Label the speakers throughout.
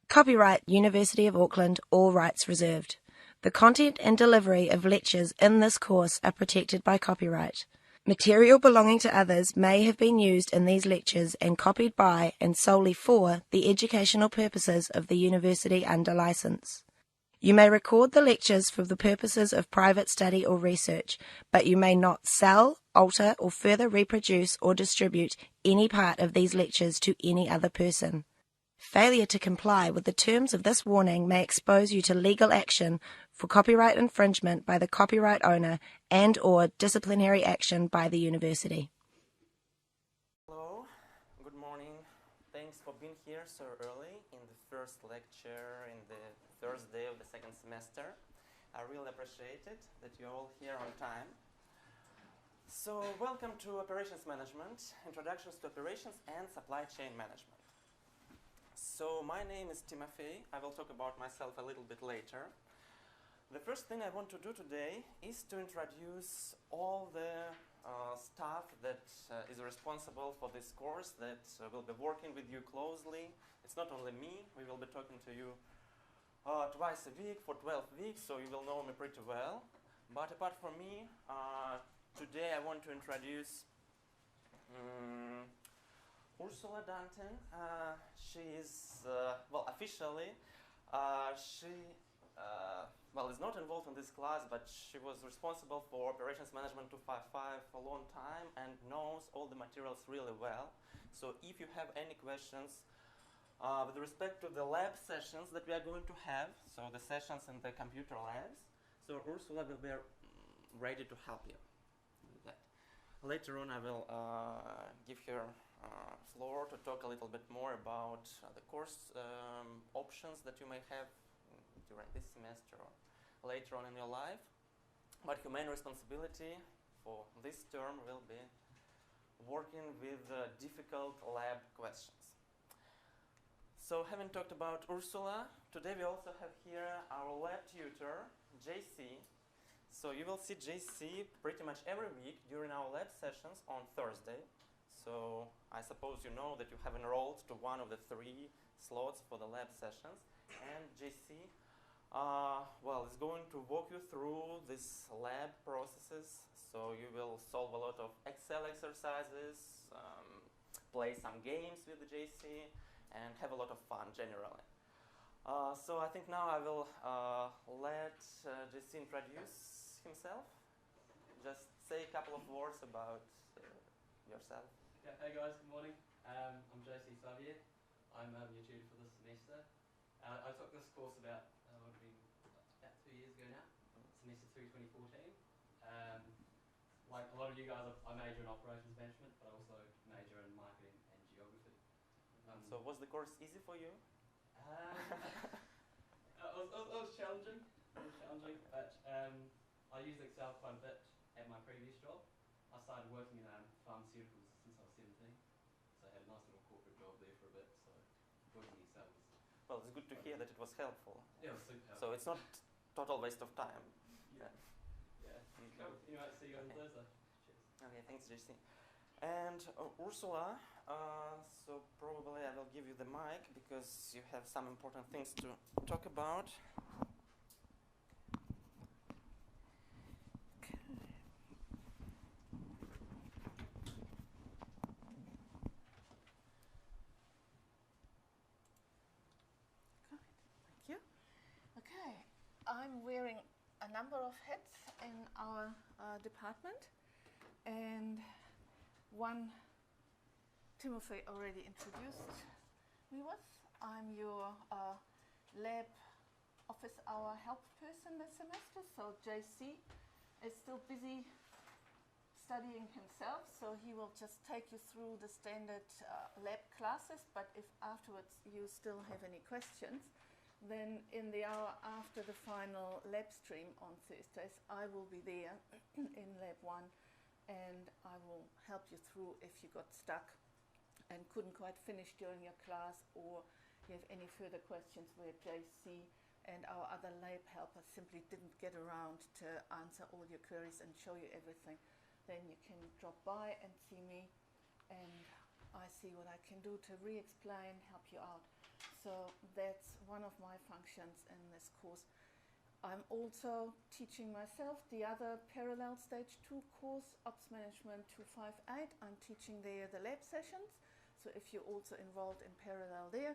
Speaker 1: Copyright University of Auckland, all rights reserved. The content and delivery of lectures in this course are protected by copyright. Material belonging to others may have been used in these lectures and copied by and solely for the educational purposes of the university under license. You may record the lectures for the purposes of private study or research, but you may not sell, alter, or further reproduce or distribute any part of these lectures to any other person. Failure to comply with the terms of this warning may expose you to legal action for copyright infringement by the copyright owner and/or disciplinary action by the university.
Speaker 2: Hello, good morning. Thanks for being here so early in the first lecture in the first day of the second semester. I really appreciate it that you're all here on time. So, welcome to Operations Management, Introductions to Operations and Supply Chain Management. So, my name is Timofey. I will talk about myself a little bit later. The first thing I want to do today is to introduce all the staff that is responsible for this course, that will be working with you closely. It's not only me. We will be talking to you twice a week for 12 weeks, so you will know me pretty well. But apart from me, today I want to introduce Ursula Danton. She is, officially, is not involved in this class, but she was responsible for Operations Management 255 for a long time and knows all the materials really well. So if you have any questions with respect to the lab sessions that we are going to have, so the sessions in the computer labs, so Ursula will be ready to help you with that. Later on I will give her floor to talk a little bit more about the course options that you may have during this semester or later on in your life. But your main responsibility for this term will be working with difficult lab questions. So having talked about Ursula, today we also have here our lab tutor, JC. So you will see JC pretty much every week during our lab sessions on Thursday. So I suppose you know that you have enrolled to one of the 3 slots for the lab sessions. And JC is going to walk you through these lab processes. So you will solve a lot of Excel exercises, play some games with the JC, and have a lot of fun generally. So I think now I will let JC introduce himself. Just say a couple of words about yourself.
Speaker 3: Okay. Hey guys, good morning. I'm JC Xavier. I'm your tutor for this semester. I took this course about 2 years ago now, semester 3 2014. Like a lot of you guys, I major in operations management, but I also major in marketing and geography.
Speaker 2: So was the course easy for you?
Speaker 3: It was challenging. But I used Excel quite a bit at my previous job. I started working in pharmaceuticals since I was 17, so I had a nice little corporate job there for a bit. So working in Excel was.
Speaker 2: Well, it's good to hear that it was helpful.
Speaker 3: Yeah, it was super helpful.
Speaker 2: So it's not total waste of time.
Speaker 3: Yeah. Cool. Anyway, see you guys on Thursday. Cheers.
Speaker 2: Okay, thanks, JC. And Ursula, so probably I will give you the mic because you have some important things to talk about.
Speaker 4: Thank you. Okay, I'm wearing a number of hats in our department, and one Timofey already introduced me with. I'm your lab office hour help person this semester, so JC is still busy studying himself, so he will just take you through the standard lab classes, but if afterwards you still have any questions, then in the hour after the final lab stream on Thursdays, I will be there in Lab 1 and I will help you through if you got stuck and couldn't quite finish during your class, or you have any further questions where JC and our other lab helpers simply didn't get around to answer all your queries and show you everything. Then you can drop by and see me, and I see what I can do to re-explain, help you out. So So that's one of my functions in this course. I'm also teaching myself the other parallel stage 2 course, Ops Management 258. I'm teaching there the lab sessions. So if you're also involved in parallel there,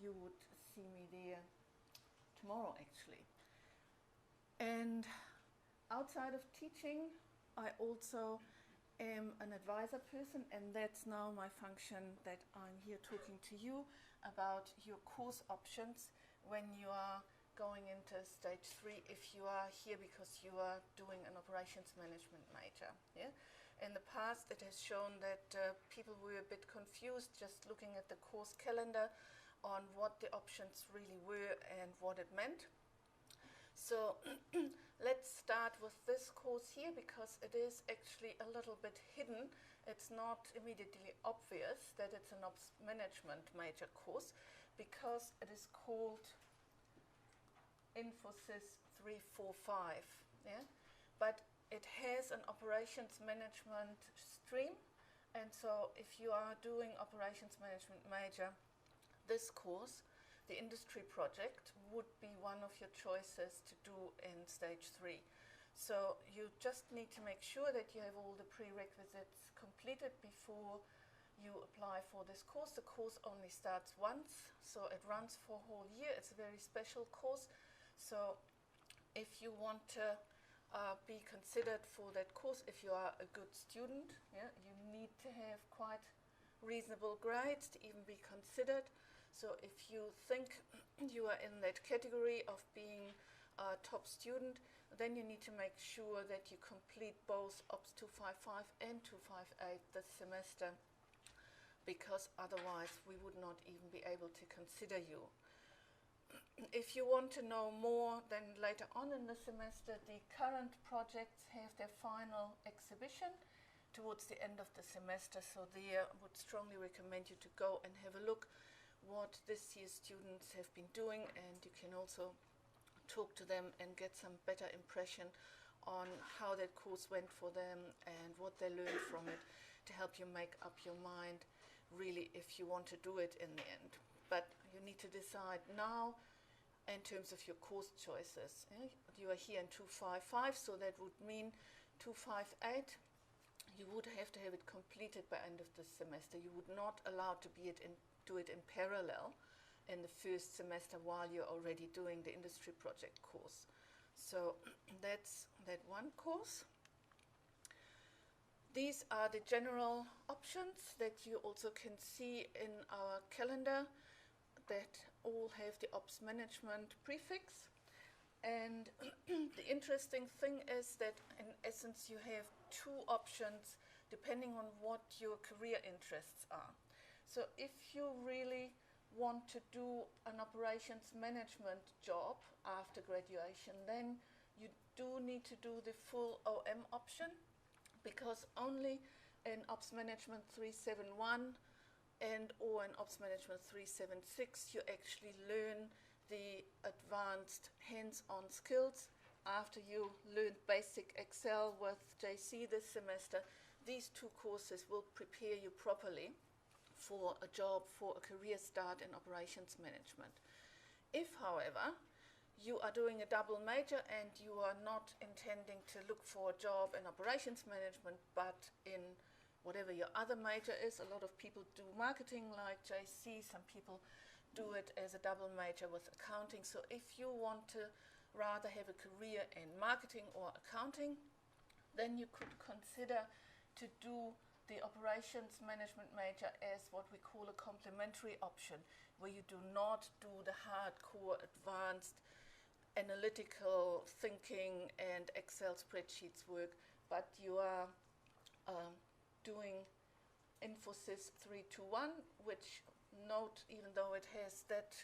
Speaker 4: you would see me there tomorrow actually. And outside of teaching, I also am an advisor person, and that's now my function, that I'm here talking to you about your course options when you are going into stage 3, if you are here because you are doing an operations management major. Yeah? In the past, it has shown that people were a bit confused just looking at the course calendar on what the options really were and what it meant. So let's start with this course here, because it is actually a little bit hidden. It's not immediately obvious that it's an ops management major course, because it is called Infosys 345. Yeah? But it has an operations management stream, and so if you are doing operations management major, this course, the industry project, would be one of your choices to do in stage 3. So you just need to make sure that you have all the prerequisites completed before you apply for this course. The course only starts once, so it runs for a whole year. It's a very special course. So if you want to be considered for that course, if you are a good student, yeah, you need to have quite reasonable grades to even be considered. So if you think you are in that category of being a top student, then you need to make sure that you complete both Ops 255 and 258 this semester, because otherwise we would not even be able to consider you. If you want to know more, then later on in the semester, the current projects have their final exhibition towards the end of the semester. So there, I would strongly recommend you to go and have a look what this year's students have been doing, and you can also talk to them and get some better impression on how that course went for them and what they learned from it, to help you make up your mind really if you want to do it in the end. But you need to decide now in terms of your course choices. You are here in 255, so that would mean 258 you would have to have it completed by end of the semester. You would not allow to do it in parallel in the first semester while you're already doing the industry project course. So that's that one course. These are the general options that you also can see in our calendar, that all have the ops management prefix. And the interesting thing is that in essence you have two options depending on what your career interests are. So if you really want to do an operations management job after graduation, then you do need to do the full OM option, because only in Ops Management 371 and or in Ops Management 376 you actually learn the advanced hands-on skills. After you learned basic Excel with JC this semester, these two courses will prepare you properly for a job, for a career start in operations management. If, however, you are doing a double major and you are not intending to look for a job in operations management, but in whatever your other major is, a lot of people do marketing like JC, some people do it as a double major with accounting. So if you want to rather have a career in marketing or accounting, then you could consider to do the operations management major as what we call a complementary option, where you do not do the hardcore advanced analytical thinking and Excel spreadsheets work, but you are doing Infosys 321, which, note, even though it has that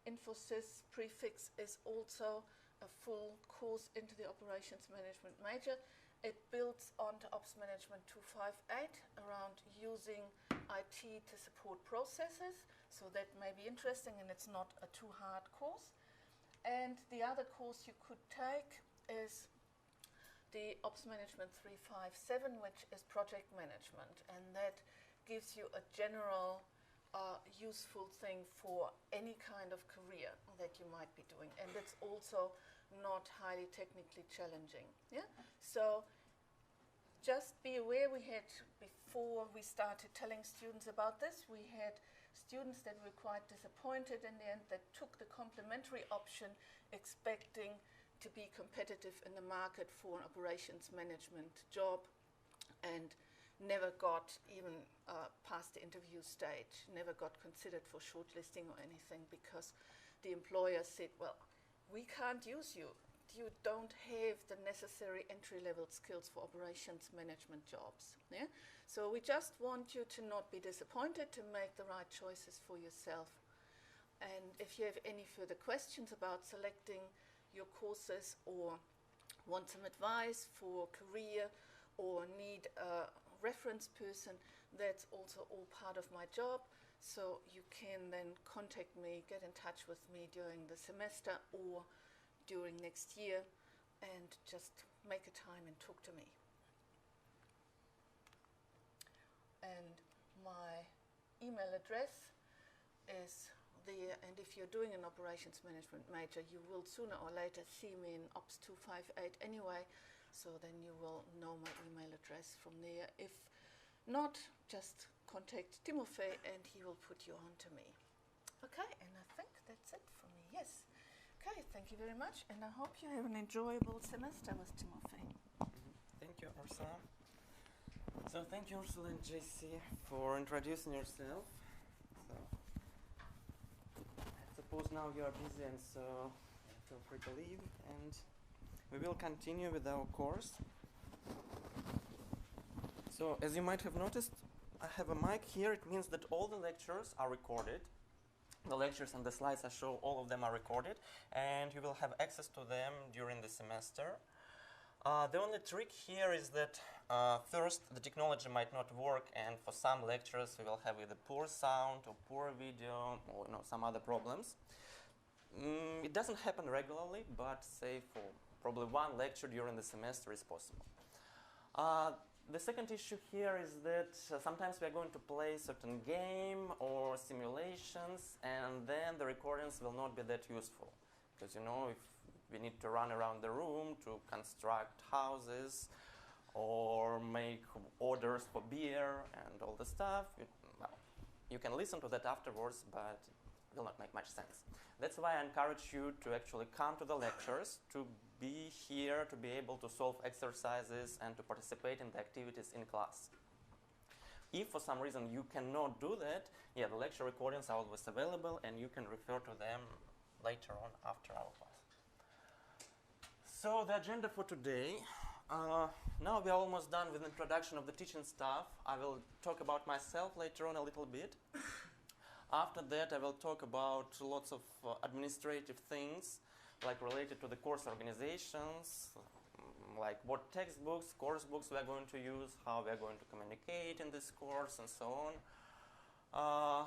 Speaker 4: Infosys prefix, is also a full course into the operations management major. It builds onto Ops Management 258 around using IT to support processes, so that may be interesting, and it's not a too hard course. And the other course you could take is the Ops Management 357, which is project management, and that gives you a general a useful thing for any kind of career that you might be doing, and it's also not highly technically challenging. Yeah. So just be aware, we had, before we started telling students about this, we had students that were quite disappointed in the end, that took the complementary option expecting to be competitive in the market for an operations management job, and never got even past the interview stage, never got considered for shortlisting or anything, because the employer said, well, we can't use you. You don't have the necessary entry-level skills for operations management jobs. Yeah? So we just want you to not be disappointed, to make the right choices for yourself. And if you have any further questions about selecting your courses, or want some advice for career, or need a reference person, that's also all part of my job. So you can then contact me, get in touch with me during the semester or during next year, and just make a time and talk to me. And my email address is there, and if you're doing an operations management major, you will sooner or later see me in Ops 258 anyway, so then you will know my email address from there. If not, just contact Timofey and he will put you on to me. Okay, and I think that's it for me. Yes. Okay, thank you very much, and I hope you have an enjoyable semester with Timofey.
Speaker 2: Thank you, Ursula. So thank you, Ursula and JC, for introducing yourself. So I suppose now you are busy, and so feel free to leave, and we will continue with our course. So as you might have noticed, I have a mic here. It means that all the lectures are recorded. The lectures and the slides I show, all of them are recorded, and you will have access to them during the semester. The only trick here is that first, the technology might not work, and for some lectures we will have either poor sound or poor video, or some other problems. It doesn't happen regularly, but say for probably one lecture during the semester is possible. The second issue here is that sometimes we are going to play certain game or simulations, and then the recordings will not be that useful. Because if we need to run around the room to construct houses or make orders for beer and all the stuff, you can listen to that afterwards, but it will not make much sense. That's why I encourage you to actually come to the lectures, to be here, to be able to solve exercises and to participate in the activities in class. If for some reason you cannot do that, the lecture recordings are always available, and you can refer to them later on after our class. So the agenda for today, now we are almost done with the introduction of the teaching staff. I will talk about myself later on a little bit. After that, I will talk about lots of administrative things, like related to the course organizations, like what textbooks, course books we are going to use, how we are going to communicate in this course, and so on.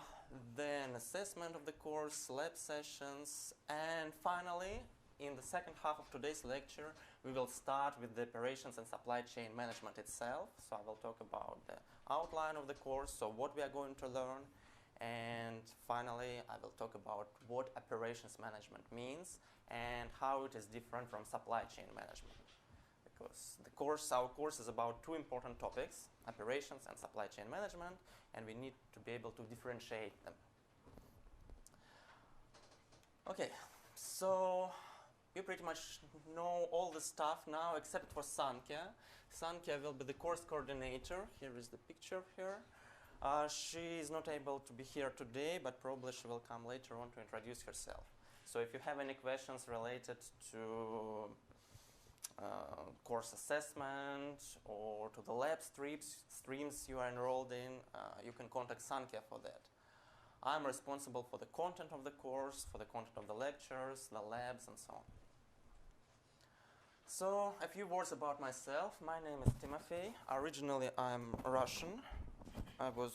Speaker 2: Then assessment of the course, lab sessions, and finally, in the second half of today's lecture, we will start with the operations and supply chain management itself. So I will talk about the outline of the course, so what we are going to learn. And finally, I will talk about what operations management means and how it is different from supply chain management. Because our course is about two important topics, operations and supply chain management, and we need to be able to differentiate them. Okay, so you pretty much know all the stuff now except for Sankhya. Sankhya will be the course coordinator. Here is the picture here. She is not able to be here today, but probably she will come later on to introduce herself. So if you have any questions related to course assessment or to the lab streams you are enrolled in, you can contact Sankhya for that. I'm responsible for the content of the course, for the content of the lectures, the labs, and so on. So a few words about myself. My name is Timofey. Originally, I'm Russian. I was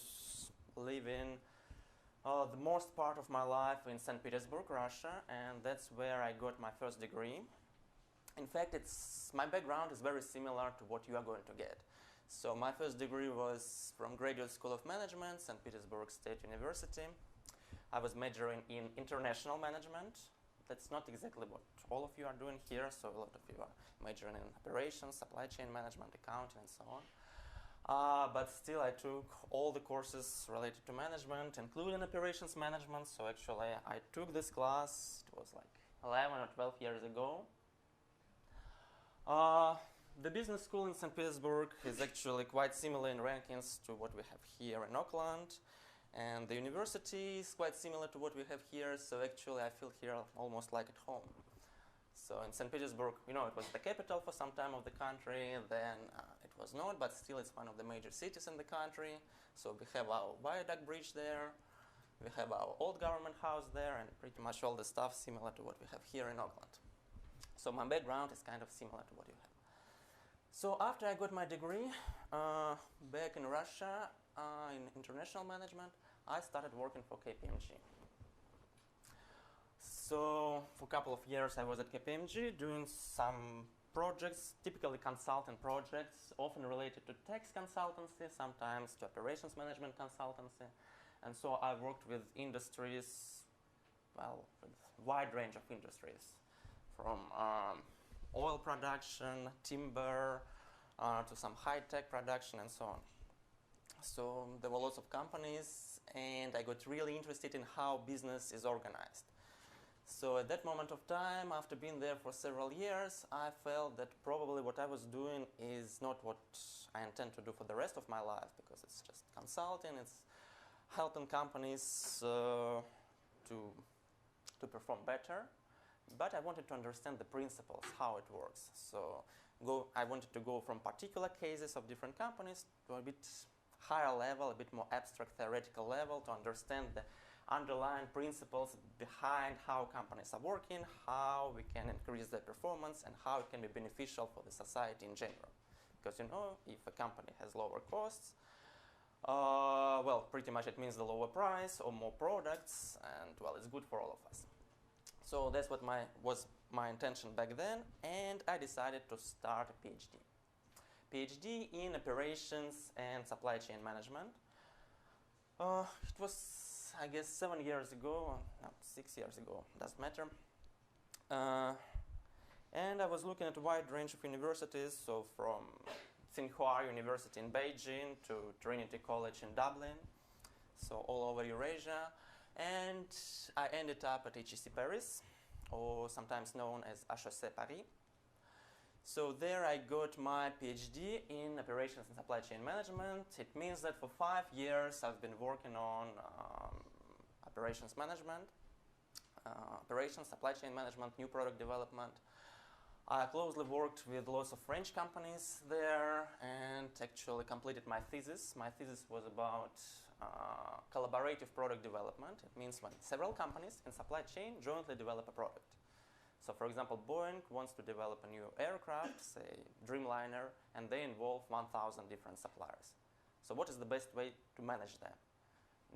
Speaker 2: living the most part of my life in St. Petersburg, Russia, and that's where I got my first degree. In fact, my background is very similar to what you are going to get. So my first degree was from Graduate School of Management, St. Petersburg State University. I was majoring in international management. That's not exactly what all of you are doing here, so a lot of you are majoring in operations, supply chain management, accounting, and so on. But still, I took all the courses related to management, including operations management. So actually, I took this class, it was like 11 or 12 years ago. The business school in St. Petersburg is actually quite similar in rankings to what we have here in Auckland. And the university is quite similar to what we have here, so actually I feel here almost like at home. So in St. Petersburg, you know, it was the capital for some time of the country, then it was not, but still it's one of the major cities in the country. So we have our viaduct bridge there, we have our old government house there, and pretty much all the stuff similar to what we have here in Auckland. So my background is kind of similar to what you have. So after I got my degree back in Russia in international management, I started working for KPMG. So for a couple of years I was at KPMG doing some projects, typically consulting projects, often related to tax consultancy, sometimes to operations management consultancy. And so I worked with industries, well, with a wide range of industries, from oil production, timber, to some high-tech production and so on. So there were lots of companies, and I got really interested in how business is organized. So at that moment of time, after being there for several years, I felt that probably what I was doing is not what I intend to do for the rest of my life, because it's just consulting, it's helping companies to perform better. But I wanted to understand the principles, how it works. So I wanted to go from particular cases of different companies to a bit higher level, a bit more abstract theoretical level, to understand the underlying principles behind how companies are working, how we can increase their performance, and how it can be beneficial for the society in general. Because, you know, if a company has lower costs, well, pretty much it means the lower price or more products, and, well, it's good for all of us. So that's what was my intention back then, and I decided to start a PhD. PhD in operations and supply chain management. It was, I guess, 7 years ago, no, 6 years ago, doesn't matter. And I was looking at a wide range of universities, so from Tsinghua University in Beijing to Trinity College in Dublin, so all over Eurasia. And I ended up at HEC Paris, or sometimes known as HEC Paris. So there I got my PhD in operations and supply chain management. It means that for 5 years I've been working on operations management, operations, supply chain management, new product development. I closely worked with lots of French companies there and actually completed my thesis. My thesis was about collaborative product development. It means when several companies in supply chain jointly develop a product. So for example, Boeing wants to develop a new aircraft, say Dreamliner, and they involve 1,000 different suppliers. So what is the best way to manage them?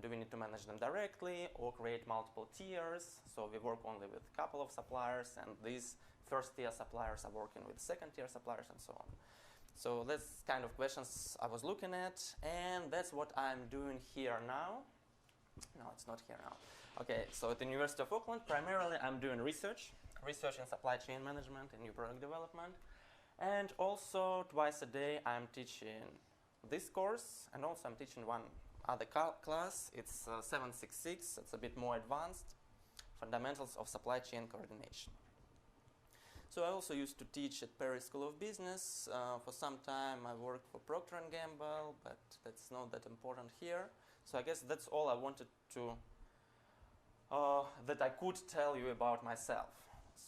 Speaker 2: Do we need to manage them directly or create multiple tiers? So we work only with a couple of suppliers, and these first-tier suppliers are working with second-tier suppliers and so on. So that's kind of questions I was looking at, and that's what I'm doing here now. No, it's not here now. Okay, so at the University of Auckland, primarily I'm doing research in supply chain management and new product development. And also twice a day I'm teaching this course, and also I'm teaching one other class. It's 766, it's a bit more advanced, Fundamentals of Supply Chain Coordination. So I also used to teach at Paris School of Business. For some time I worked for Procter & Gamble, but that's not that important here. So I guess that's all I wanted to, that I could tell you about myself.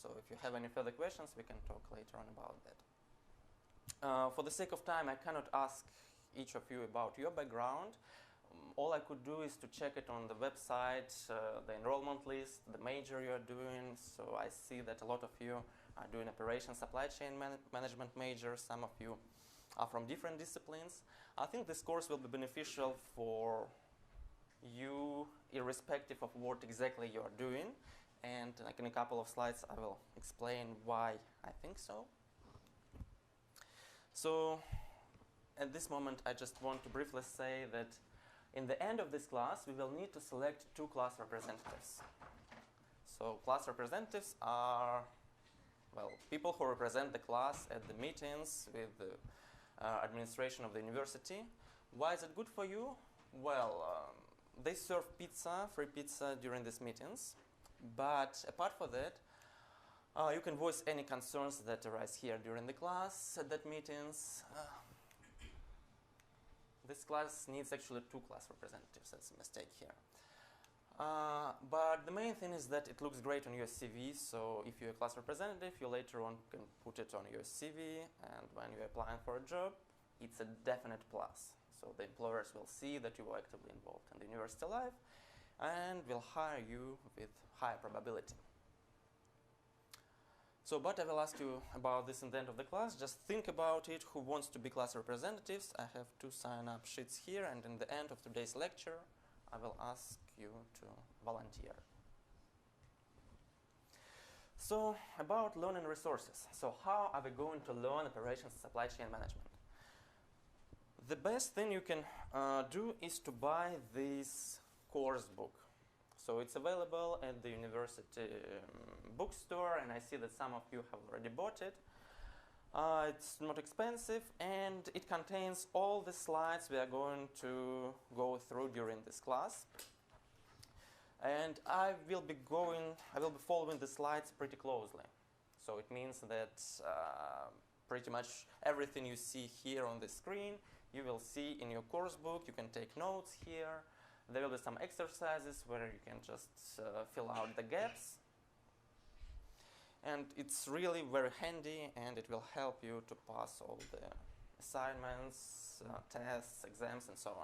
Speaker 2: So if you have any further questions, we can talk later on about that. For the sake of time, I cannot ask each of you about your background. All I could do is to check it on the website, the enrollment list, the major you're doing. So I see that a lot of you are doing operations supply chain management major. Some of you are from different disciplines. I think this course will be beneficial for you irrespective of what exactly you're doing. And like in a couple of slides, I will explain why I think so. So at this moment, I just want to briefly say that in the end of this class, we will need to select 2 class representatives. So class representatives are, well, people who represent the class at the meetings with the administration of the university. Why is it good for you? Well, they serve pizza, free pizza during these meetings. But apart from that, you can voice any concerns that arise here during the class at that meetings. This class needs actually 2 class representatives. That's a mistake here. But the main thing is that it looks great on your CV. So if you're a class representative, you later on can put it on your CV. And when you're applying for a job, it's a definite plus. So the employers will see that you were actively involved in the university life and will hire you with high probability. So, but I will ask you about this in the end of the class. Just think about it. Who wants to be class representatives? I have 2 sign-up sheets here, and in the end of today's lecture, I will ask you to volunteer. So, about learning resources. So, how are we going to learn operations and supply chain management? The best thing you can do is to buy this course book. So it's available at the university bookstore, and I see that some of you have already bought it. It's not expensive, and it contains all the slides we are going to go through during this class. And I will be following the slides pretty closely. So it means that pretty much everything you see here on the screen, you will see in your course book. You can take notes here. There will be some exercises where you can just fill out the gaps. And it's really very handy, and it will help you to pass all the assignments, tests, exams, and so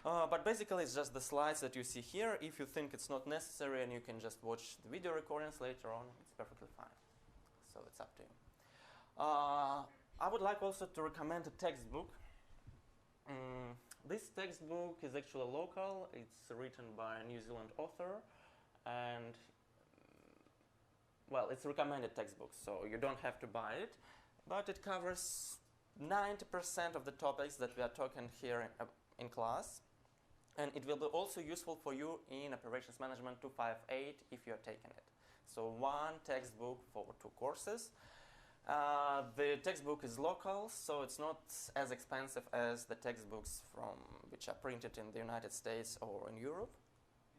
Speaker 2: on. But basically, it's just the slides that you see here. If you think it's not necessary and you can just watch the video recordings later on, it's perfectly fine. So it's up to you. I would like also to recommend a textbook. This textbook is actually local. It's written by a New Zealand author, and well, it's a recommended textbook, so you don't have to buy it, but it covers 90% of the topics that we are talking here in class, and it will be also useful for you in Operations Management 258 if you are taking it. So 1 textbook for 2 courses. The textbook is local, so it's not as expensive as the textbooks which are printed in the United States or in Europe.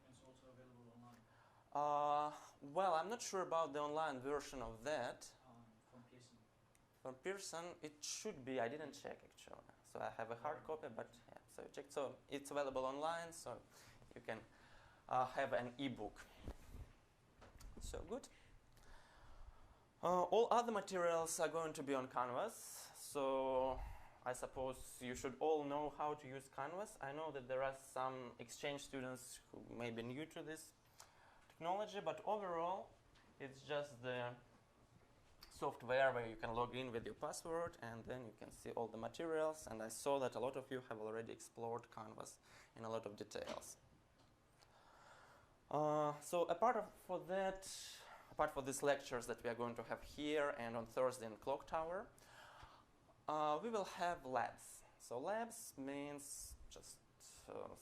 Speaker 3: And it's also available online.
Speaker 2: Well, I'm not sure about the online version of that.
Speaker 3: From Pearson.
Speaker 2: From Pearson, it should be. I didn't check actually. So I have a hard copy, but yeah, so check. So it's available online, so you can have an e-book. So good. All other materials are going to be on Canvas, so I suppose you should all know how to use Canvas. I know that there are some exchange students who may be new to this technology, but overall it's just the software where you can log in with your password, and then you can see all the materials, and I saw that a lot of you have already explored Canvas in a lot of details. So apart from these lectures that we are going to have here and on Thursday in Clock Tower, we will have labs. So labs means just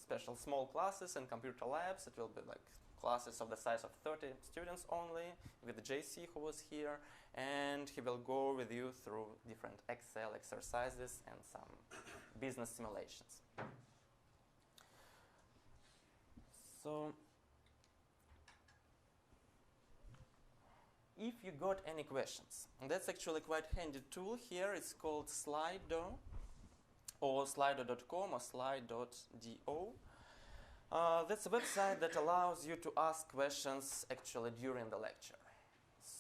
Speaker 2: special small classes and computer labs. It will be like classes of the size of 30 students only, with JC who was here, and he will go with you through different Excel exercises and some business simulations. So if you got any questions, and that's actually quite handy tool here. It's called Slido, or slido.com or slide.do. That's a website that allows you to ask questions actually during the lecture.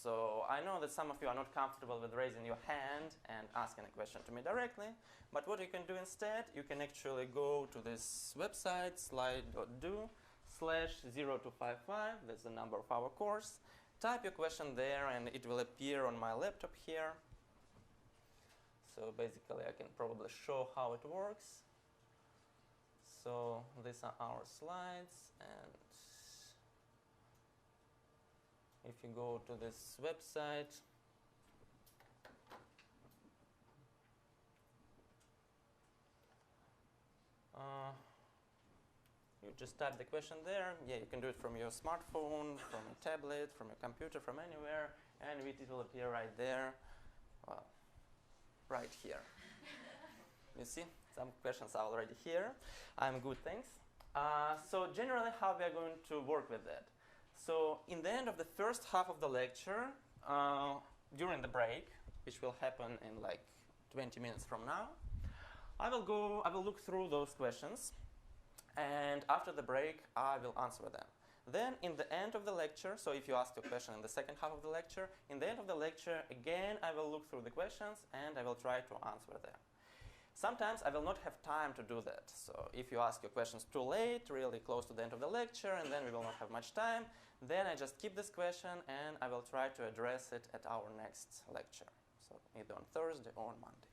Speaker 2: So I know that some of you are not comfortable with raising your hand and asking a question to me directly, but what you can do instead, you can actually go to this website, slide.do/0255, that's the number of our course. Type your question there and it will appear on my laptop here. So basically I can probably show how it works. So these are our slides, and if you go to this website, just type the question there. Yeah, you can do it from your smartphone, from a tablet, from your computer, from anywhere, and it will appear right there, well, right here. You see, some questions are already here. I'm good, thanks. So generally, how we are going to work with that? So in the end of the first half of the lecture, during the break, which will happen in like 20 minutes from now, I will look through those questions, and after the break, I will answer them. Then in the end of the lecture, so if you ask a question in the second half of the lecture, in the end of the lecture, again, I will look through the questions and I will try to answer them. Sometimes I will not have time to do that. So if you ask your questions too late, really close to the end of the lecture, and then we will not have much time, then I just keep this question and I will try to address it at our next lecture. So either on Thursday or on Monday.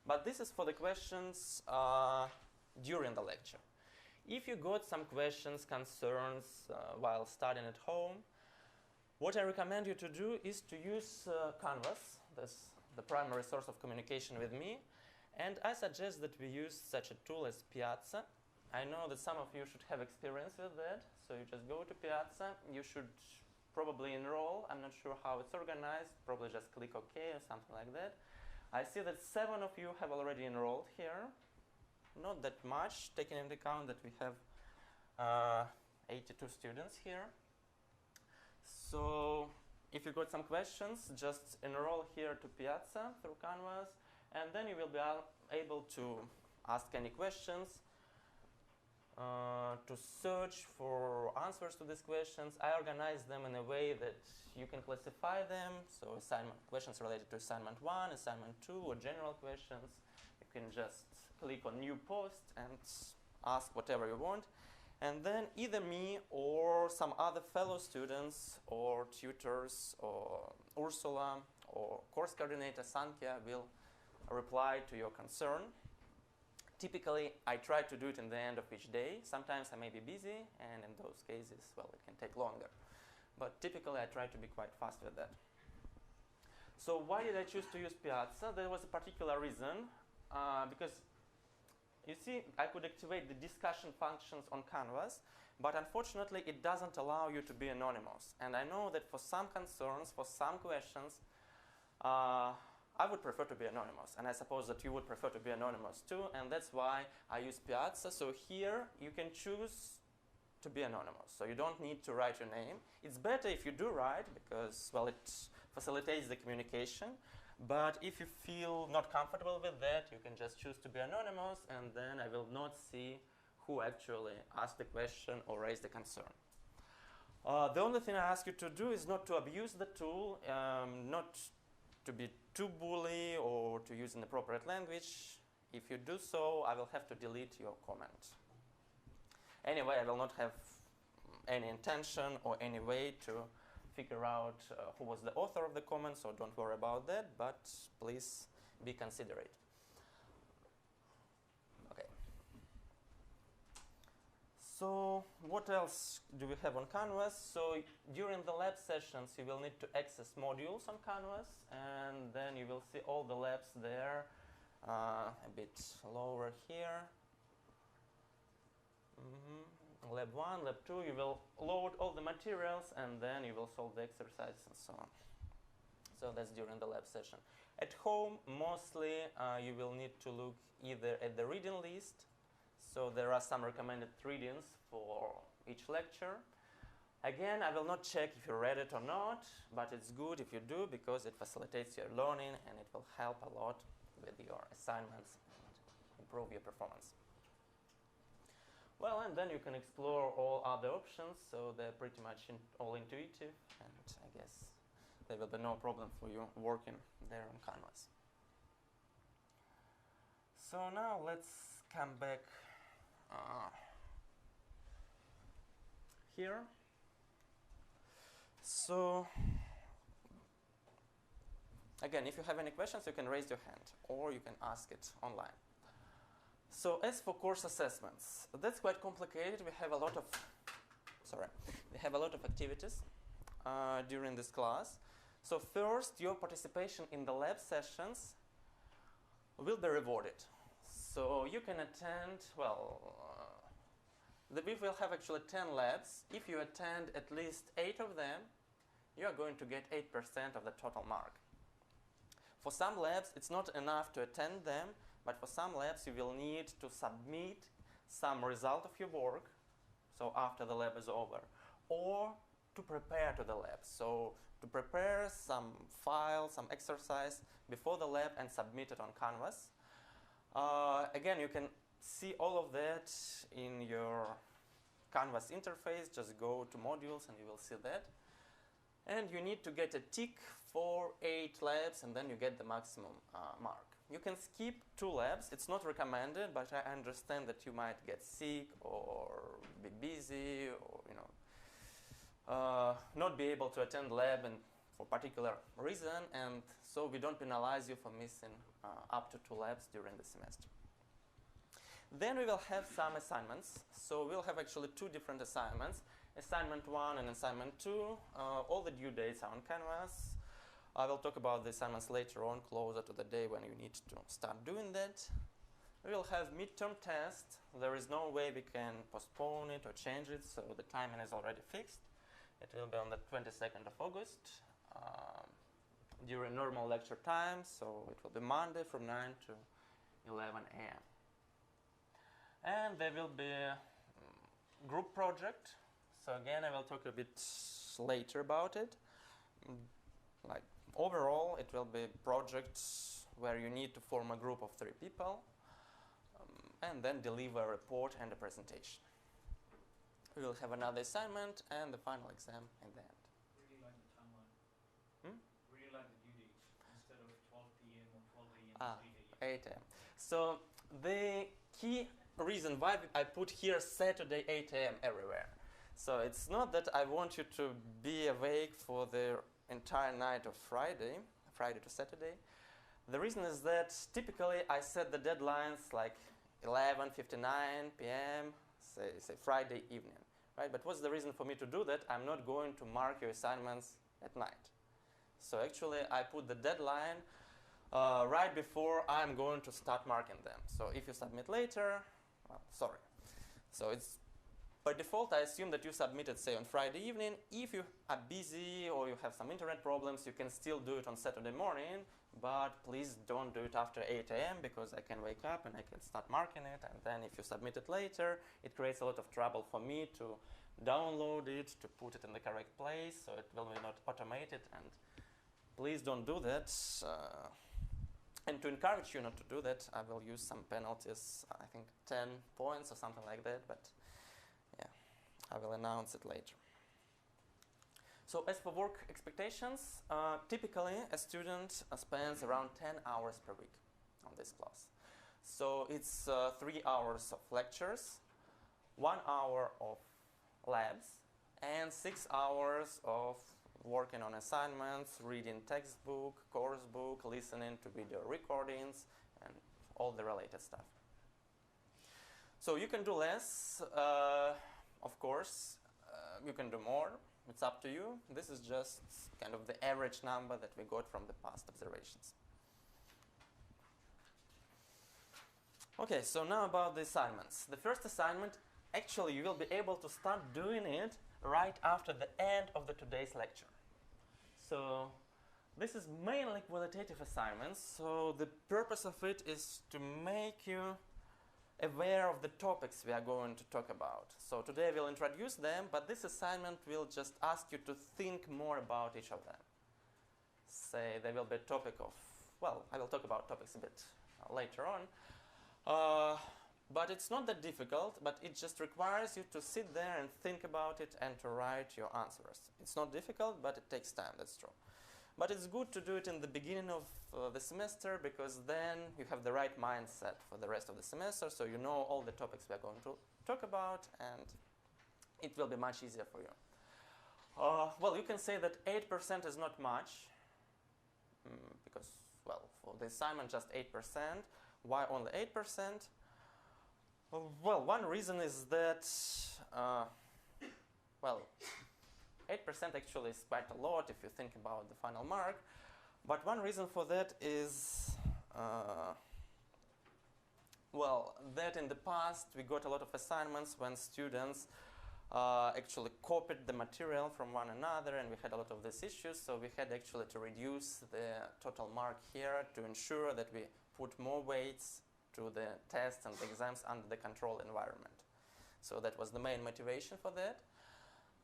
Speaker 2: But this is for the questions during the lecture. If you got some questions, concerns while studying at home, what I recommend you to do is to use Canvas, the primary source of communication with me, and I suggest that we use such a tool as Piazza. I know that some of you should have experience with that, so you just go to Piazza, you should probably enroll. I'm not sure how it's organized, probably just click OK or something like that. I see that 7 of you have already enrolled here. Not that much, taking into account that we have 82 students here. So if you got some questions, just enroll here to Piazza through Canvas, and then you will be able to ask any questions, to search for answers to these questions. I organize them in a way that you can classify them. So questions related to assignment 1, assignment 2, or general questions. You can just click on new post and ask whatever you want. And then either me or some other fellow students or tutors or Ursula or course coordinator Sankhya will reply to your concern. Typically, I try to do it in the end of each day. Sometimes I may be busy, and in those cases, well, it can take longer. But typically, I try to be quite fast with that. So why did I choose to use Piazza? There was a particular reason, because you see, I could activate the discussion functions on Canvas, but unfortunately, it doesn't allow you to be anonymous. And I know that for some concerns, for some questions, I would prefer to be anonymous, and I suppose that you would prefer to be anonymous too, and that's why I use Piazza. So here you can choose to be anonymous, so you don't need to write your name. It's better if you do write, because, well, it facilitates the communication, but if you feel not comfortable with that, you can just choose to be anonymous, and then I will not see who actually asked the question or raised the concern. The only thing I ask you to do is not to abuse the tool, not to be too bully or to use inappropriate language. If you do so, I will have to delete your comment. Anyway, I will not have any intention or any way to figure out who was the author of the comment, so don't worry about that, but please be considerate. Okay. So what else do we have on Canvas? So during the lab sessions, you will need to access modules on Canvas, and then you will see all the labs there, a bit lower here. Lab 1, Lab 2, you will load all the materials, and then you will solve the exercises and so on. So that's during the lab session. At home, mostly you will need to look either at the reading list. So there are some recommended readings for each lecture. Again, I will not check if you read it or not, but it's good if you do, because it facilitates your learning and it will help a lot with your assignments and improve your performance. Well, and then you can explore all other options, so they're pretty much all intuitive, and I guess there will be no problem for you working there on Canvas. So now let's come back here. So again, if you have any questions, you can raise your hand or you can ask it online. So as for course assessments, that's quite complicated. We have a lot of activities during this class. So first, your participation in the lab sessions will be rewarded. So you can attend, well, we will have actually 10 labs. If you attend at least 8 of them, you are going to get 8% of the total mark. For some labs, it's not enough to attend them, but for some labs, you will need to submit some result of your work, so after the lab is over, or to prepare to the lab. So to prepare some file, some exercise before the lab and submit it on Canvas. Again, you can see all of that in your Canvas interface. Just go to modules and you will see that. And you need to get a tick for 8 labs, and then you get the maximum mark. You can skip 2 labs. It's not recommended, but I understand that you might get sick or be busy, or not be able to attend lab and for particular reason, and so we don't penalize you for missing up to 2 labs during the semester. Then we will have some assignments. So we'll have actually 2 different assignments. Assignment 1 and assignment 2. All the due dates are on Canvas. I will talk about the assignments later on, closer to the day when you need to start doing that. We will have midterm test. There is no way we can postpone it or change it, so the timing is already fixed. It will be on the 22nd of August during normal lecture time, so it will be Monday from 9 to 11 a.m. And there will be a group project. So again, I will talk a bit later about it. Like overall, it will be projects where you need to form a group of 3 people and then deliver a report and a presentation. We will have another assignment and the final exam at the end.
Speaker 5: Really like the timeline. Really like the due dates instead of 12 p.m. or 12 a.m. or 8 a.m.
Speaker 2: 8 a.m. So the key reason why I put here Saturday 8 a.m. everywhere. So it's not that I want you to be awake for the entire night of Friday to Saturday. The reason is that typically I set the deadlines like 11:59 p.m., say Friday evening, right? But what's the reason for me to do that? I'm not going to mark your assignments at night. So actually I put the deadline right before I'm going to start marking them. So if you submit later, well, sorry. So it's by default, I assume that you submitted, say, on Friday evening. If you are busy or you have some internet problems, you can still do it on Saturday morning, but please don't do it after 8 a.m. because I can wake up and I can start marking it, and then if you submit it later, it creates a lot of trouble for me to download it, to put it in the correct place, so it will be not automated, and please don't do that. And to encourage you not to do that, I will use some penalties, I think 10 points or something like that, but yeah, I will announce it later. So as for work expectations, typically a student spends around 10 hours per week on this class. So it's 3 hours of lectures, 1 hour of labs, and 6 hours of working on assignments, reading textbook, course book, listening to video recordings, and all the related stuff. So you can do less, of course, you can do more, it's up to you. This is just kind of the average number that we got from the past observations. Okay, so now about the assignments. The first assignment, actually you will be able to start doing it right after the end of today's lecture. So this is mainly qualitative assignments, so the purpose of it is to make you aware of the topics we are going to talk about. So today we'll introduce them, but this assignment will just ask you to think more about each of them. Say there will be a topic of, well, I will talk about topics a bit later on. But it's not that difficult, but it just requires you to sit there and think about it and to write your answers. It's not difficult, but it takes time, that's true. But it's good to do it in the beginning of the semester, because then you have the right mindset for the rest of the semester, so you know all the topics we are going to talk about, and it will be much easier for you. Well, you can say that 8% is not much, because, well, for the assignment just 8%. Why only 8%? Well, one reason is that, well, 8% actually is quite a lot if you think about the final mark. But one reason for that is Well, that in the past we got a lot of assignments when students actually copied the material from one another, and we had a lot of these issues, so we had actually to reduce the total mark here to ensure that we put more weights to the tests and the exams under the control environment. So that was the main motivation for that.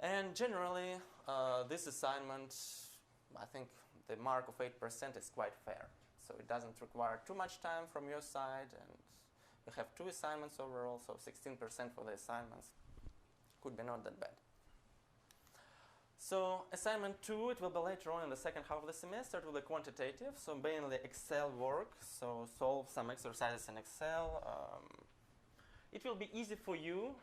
Speaker 2: And generally, this assignment, I think the mark of 8% is quite fair. So it doesn't require too much time from your side, and we have 2 assignments overall, so 16% for the assignments. Could be not that bad. So assignment 2, it will be later on in the second half of the semester. It will be quantitative, so mainly Excel work, so solve some exercises in Excel. It will be easy for you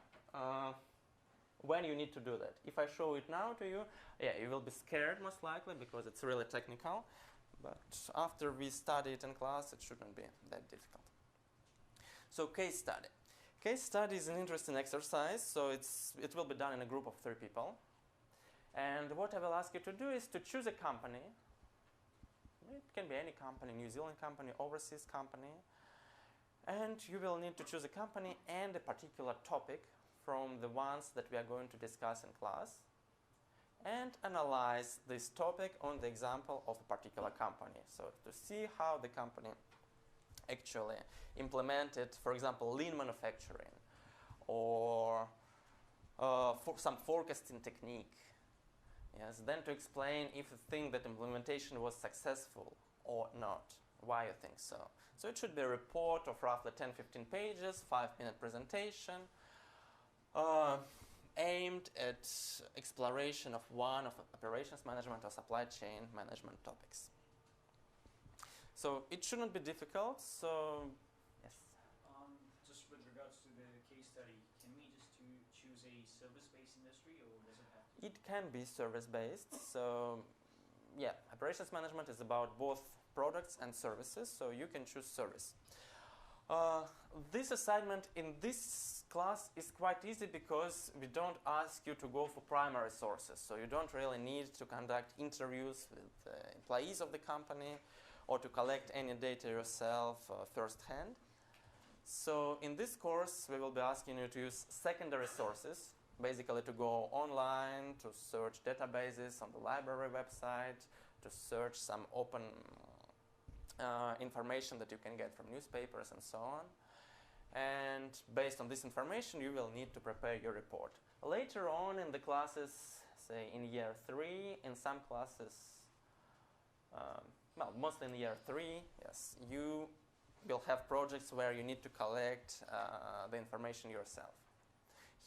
Speaker 2: when you need to do that. If I show it now to you, yeah, you will be scared most likely because it's really technical, but after we study it in class, it shouldn't be that difficult. So case study. Case study is an interesting exercise, so it will be done in a group of 3 people. And what I will ask you to do is to choose a company. It can be any company, New Zealand company, overseas company. And you will need to choose a company and a particular topic from the ones that we are going to discuss in class, and analyze this topic on the example of a particular company. So to see how the company actually implemented, for example, lean manufacturing, or for some forecasting technique. Yes, then to explain if you think that implementation was successful or not, why you think so. So it should be a report of roughly 10-15 pages, 5-minute presentation, aimed at exploration of one of operations management or supply chain management topics. So it shouldn't be difficult, so yes.
Speaker 5: Just with regards to the case study, can we just choose a service-based industry, or does it have to?
Speaker 2: It can be service-based, so yeah, operations management is about both products and services, so you can choose service. This assignment in this class is quite easy because we don't ask you to go for primary sources, so you don't really need to conduct interviews with employees of the company or to collect any data yourself firsthand. So in this course, we will be asking you to use secondary sources, basically to go online, to search databases on the library website, to search some open information that you can get from newspapers and so on. And based on this information, you will need to prepare your report. Later on in the classes, say in year 3, in some classes, well, mostly in year 3, yes, you will have projects where you need to collect the information yourself.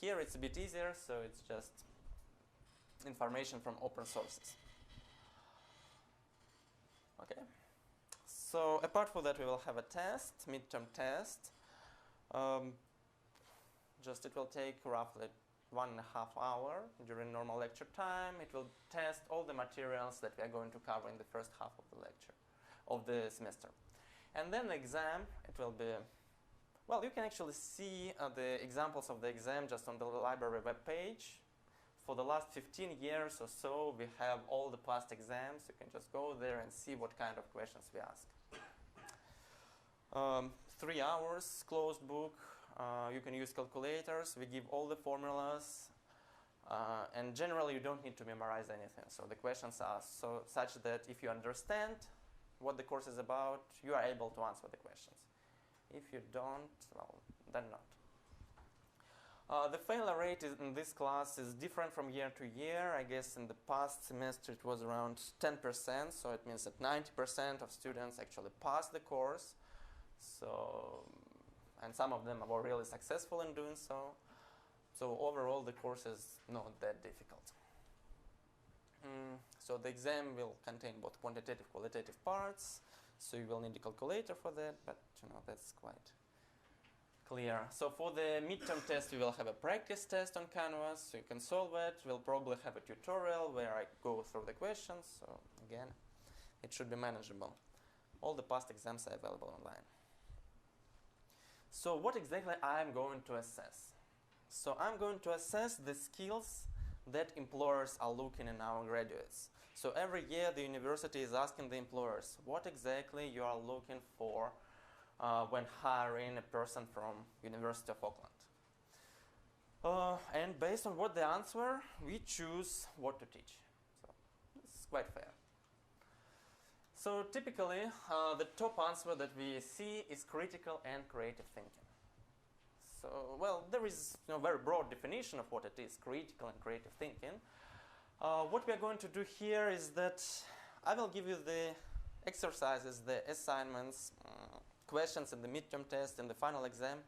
Speaker 2: Here it's a bit easier, so it's just information from open sources. Okay. So apart from that, we will have a test, midterm test. Just it will take roughly 1.5 hours during normal lecture time. It will test all the materials that we are going to cover in the first half of the lecture, of the semester. And then the exam, it will be, well, you can actually see the examples of the exam just on the library webpage. For the last 15 years or so, we have all the past exams. You can just go there and see what kind of questions we ask. 3 hours, closed book. You can use calculators. We give all the formulas. And generally, you don't need to memorize anything. So the questions are such that if you understand what the course is about, you are able to answer the questions. If you don't, well, then not. The failure rate in this class is different from year to year. I guess in the past semester it was around 10%, so it means that 90% of students actually passed the course. So, and some of them were really successful in doing so. So overall the course is not that difficult. So the exam will contain both quantitative, qualitative parts. So you will need a calculator for that, but you know, that's quite clear. So for the midterm test, we will have a practice test on Canvas, so you can solve it. We'll probably have a tutorial where I go through the questions. So again, it should be manageable. All the past exams are available online. So what exactly I'm going to assess? So I'm going to assess the skills that employers are looking in our graduates. So every year the university is asking the employers what exactly you are looking for when hiring a person from University of Auckland. And based on what they answer, we choose what to teach. So it's quite fair. So typically, the top answer that we see is critical and creative thinking. So, well, there is a very broad definition of what it is, critical and creative thinking. What we are going to do here is that I will give you the exercises, the assignments, questions in the midterm test and the final exam,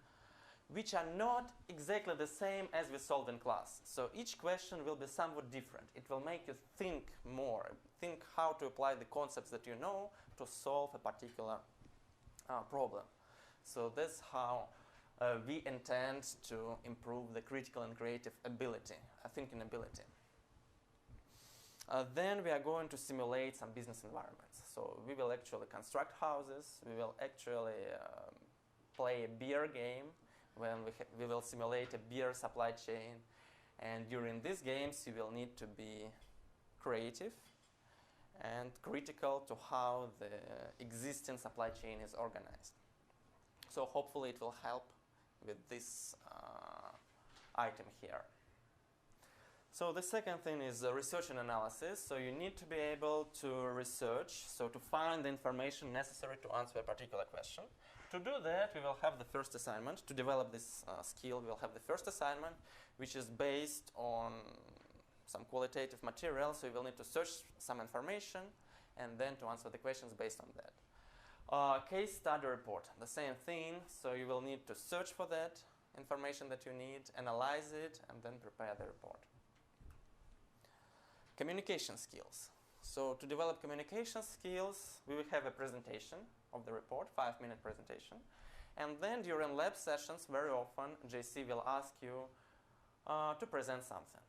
Speaker 2: which are not exactly the same as we solved in class. So each question will be somewhat different. It will make you think more, think how to apply the concepts that you know to solve a particular problem. So that's how we intend to improve the critical and creative ability, thinking ability. Then we are going to simulate some business environments. So we will actually construct houses, we will actually play a beer game, when we will simulate a beer supply chain. And during these games, you will need to be creative and critical to how the existing supply chain is organized. So hopefully it will help with this item here. So the second thing is research and analysis. So you need to be able to research, so to find the information necessary to answer a particular question. To do that, we will have the first assignment. To develop this skill, we will have the first assignment, which is based on some qualitative material. So you will need to search some information and then to answer the questions based on that. Case study report, the same thing. So you will need to search for that information that you need, analyze it, and then prepare the report. Communication skills. So to develop communication skills, we will have a presentation of the report, 5-minute presentation. And then during lab sessions, very often, JC will ask you to present something.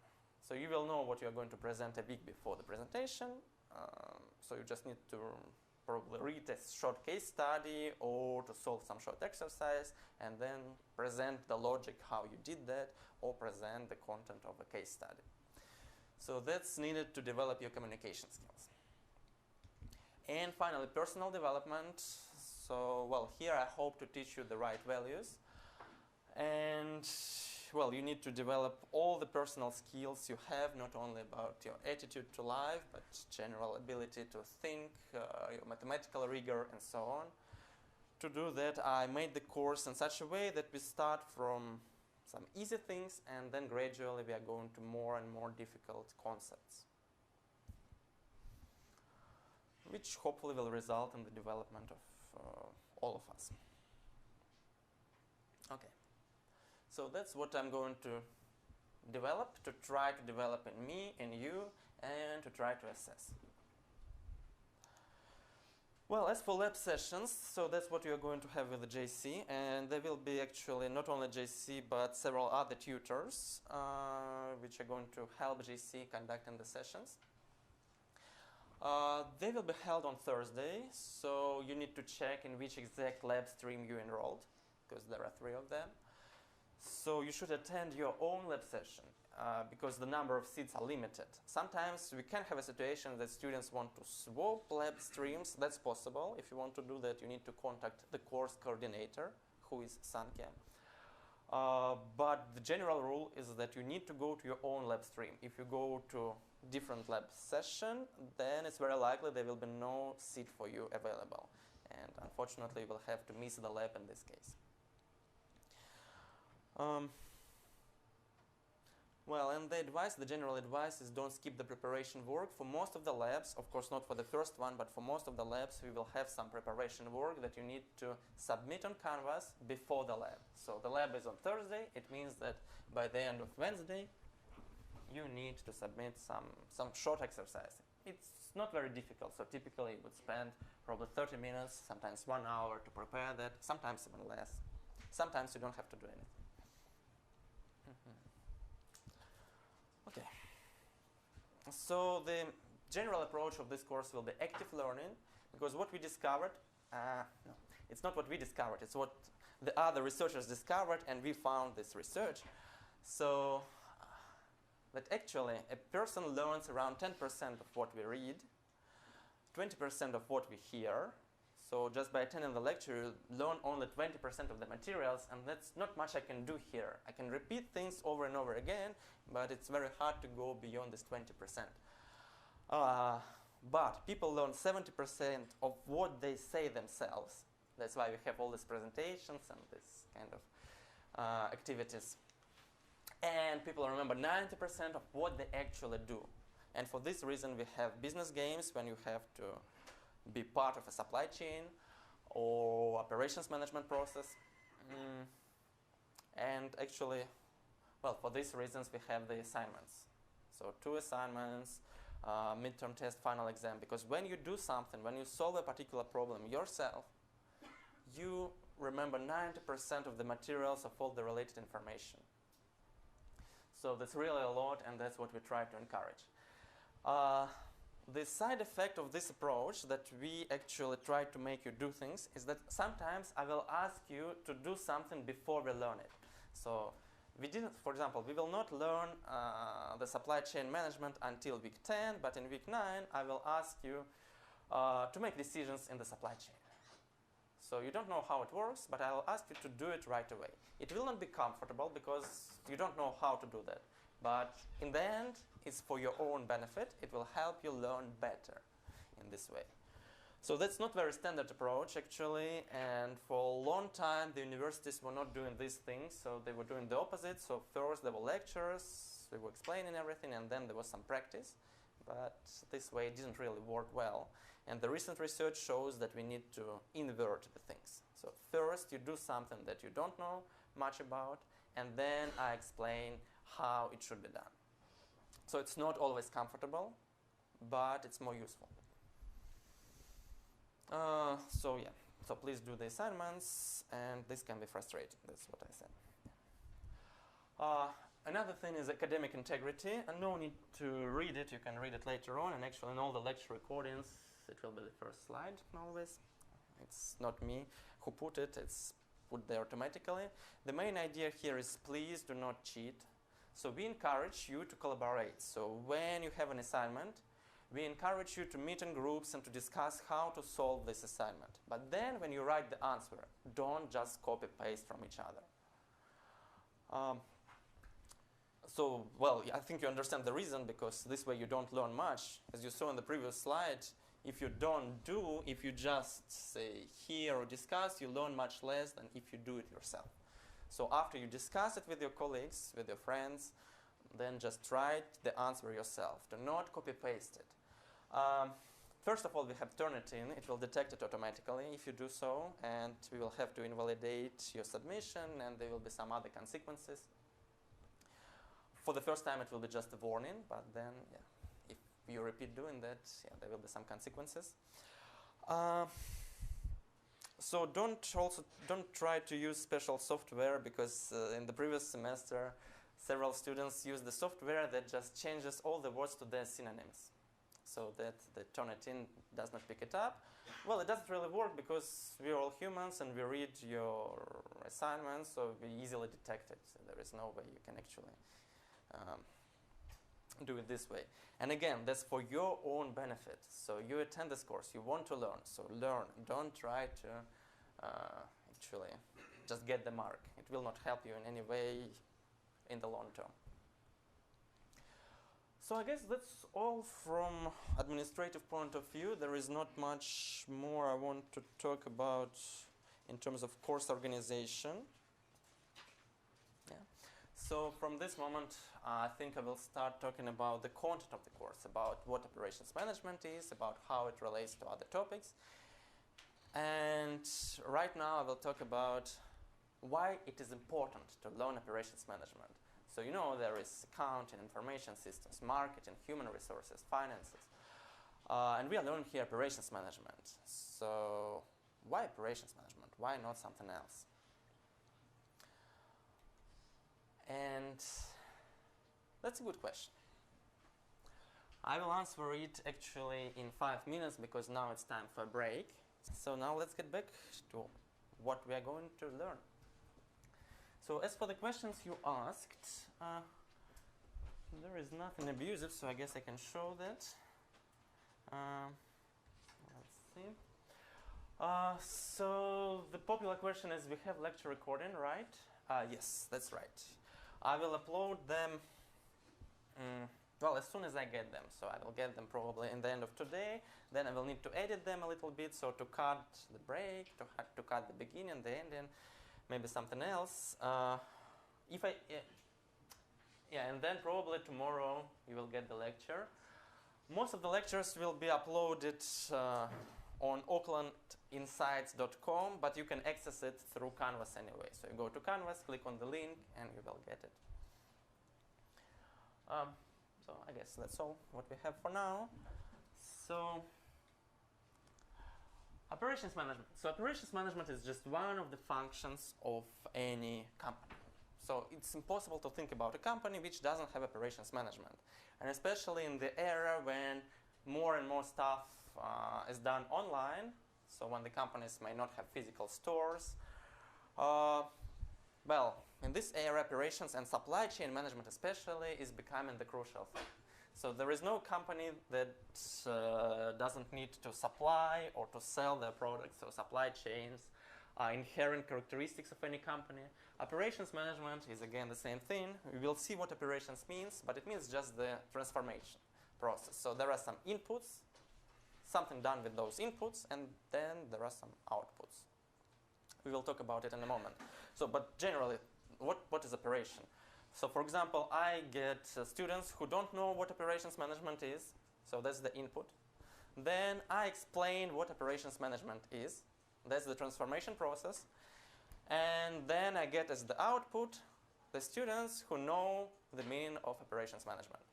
Speaker 2: So you will know what you are going to present a week before the presentation. So you just need to probably read a short case study or to solve some short exercise and then present the logic how you did that or present the content of a case study. So that's needed to develop your communication skills. And finally, personal development. So, well, here I hope to teach you the right values. And, well, you need to develop all the personal skills you have, not only about your attitude to life, but general ability to think, your mathematical rigor, and so on. To do that, I made the course in such a way that we start from some easy things, and then gradually we are going to more and more difficult concepts, which hopefully will result in the development of all of us. Okay, so that's what I'm going to develop, to try to develop in me, in you, and to try to assess. Well, as for lab sessions, so that's what you're going to have with the JC, and there will be actually not only JC but several other tutors which are going to help JC conducting the sessions. They will be held on Thursday, so you need to check in which exact lab stream you enrolled, because there are 3 of them. So you should attend your own lab session, because the number of seats are limited. Sometimes we can have a situation that students want to swap lab streams. That's possible. If you want to do that, you need to contact the course coordinator, who is Sanke. But the general rule is that you need to go to your own lab stream. If you go to different lab session, then it's very likely there will be no seat for you available. And unfortunately, you will have to miss the lab in this case. Well, and the general advice is don't skip the preparation work. For most of the labs, of course not for the first one, but for most of the labs, we will have some preparation work that you need to submit on Canvas before the lab. So the lab is on Thursday. It means that by the end of Wednesday, you need to submit some short exercise. It's not very difficult, so typically you would spend probably 30 minutes, sometimes 1 hour to prepare that, sometimes even less. Sometimes you don't have to do anything. Okay, so the general approach of this course will be active learning, because what we discovered, no, it's not what we discovered, it's what the other researchers discovered, and we found this research. So that actually a person learns around 10% of what we read, 20% of what we hear. So just by attending the lecture, you learn only 20% of the materials, and that's not much I can do here. I can repeat things over and over again, but it's very hard to go beyond this 20%. But people learn 70% of what they say themselves. That's why we have all these presentations and this kind of activities. And people remember 90% of what they actually do. And for this reason, we have business games when you have to be part of a supply chain or operations management process. And actually, well, for these reasons, we have the assignments. So 2 assignments, midterm test, final exam. Because when you do something, when you solve a particular problem yourself, you remember 90% of the materials of all the related information. So that's really a lot, and that's what we try to encourage. The side effect of this approach that we actually try to make you do things is that sometimes I will ask you to do something before we learn it. So we didn't, for example, we will not learn the supply chain management until week 10, but in week 9 I will ask you to make decisions in the supply chain. So you don't know how it works, but I will ask you to do it right away. It will not be comfortable because you don't know how to do that. But in the end, it's for your own benefit. It will help you learn better in this way. So that's not very standard approach, actually. And for a long time, the universities were not doing these things. So they were doing the opposite. So first there were lectures, they were explaining everything, and then there was some practice. But this way it didn't really work well. And the recent research shows that we need to invert the things. So first you do something that you don't know much about, and then I explain how it should be done. So it's not always comfortable, but it's more useful. So please do the assignments, and this can be frustrating. That's what I said. Another thing is academic integrity, and no need to read it. You can read it later on, and actually in all the lecture recordings, it will be the first slide always. It's not me who put it, it's put there automatically. The main idea here is please do not cheat. So we encourage you to collaborate. So when you have an assignment, we encourage you to meet in groups and to discuss how to solve this assignment. But then when you write the answer, don't just copy-paste from each other. I think you understand the reason, because this way you don't learn much. As you saw in the previous slide, if you just say hear or discuss, you learn much less than if you do it yourself. So after you discuss it with your colleagues, with your friends, then just write the answer yourself. Do not copy-paste it. First of all, we have Turnitin. It will detect it automatically if you do so, and we will have to invalidate your submission, and there will be some other consequences. For the first time, it will be just a warning, but then, if you repeat doing that, there will be some consequences. So don't try to use special software, because in the previous semester, several students used the software that just changes all the words to their synonyms, so that the Turnitin does not pick it up. Well, it doesn't really work, because we're all humans and we read your assignments, so we easily detect it. So there is no way you can actually do it this way. And again, that's for your own benefit. So you attend this course, you want to learn, so learn. Don't try to actually just get the mark. It will not help you in any way in the long term. So I guess that's all from administrative point of view. There is not much more I want to talk about in terms of course organization. So from this moment, I think I will start talking about the content of the course, about what operations management is, about how it relates to other topics. And right now I will talk about why it is important to learn operations management. So you know there is accounting, information systems, marketing, human resources, finances. And we are learning here operations management. So why operations management? Why not something else? And that's a good question. I will answer it actually in 5 minutes, because now it's time for a break. So now let's get back to what we are going to learn. So as for the questions you asked, there is nothing abusive, so I guess I can show that. Let's see. So the popular question is, we have lecture recording, right? Yes, that's right. I will upload them, well, as soon as I get them. So I will get them probably in the end of today. Then I will need to edit them a little bit, so to cut the break, to cut the beginning, the ending, maybe something else. And then probably tomorrow you will get the lecture. Most of the lectures will be uploaded on aucklandinsights.com, but you can access it through Canvas anyway. So you go to Canvas, click on the link, and you will get it. So I guess that's all what we have for now. So operations management. So operations management is just one of the functions of any company. So it's impossible to think about a company which doesn't have operations management. And especially in the era when more and more stuff is done online, so when the companies may not have physical stores. Well, in this era, operations and supply chain management especially is becoming the crucial thing. So there is no company that doesn't need to supply or to sell their products. So supply chains are inherent characteristics of any company. Operations management is again the same thing. We will see what operations means, but it means just the transformation process. So there are some inputs, something done with those inputs, and then there are some outputs. We will talk about it in a moment. So, but generally, what is operation? So for example, I get students who don't know what operations management is. So that's the input. Then I explain what operations management is. That's the transformation process. And then I get as the output the students who know the meaning of operations management.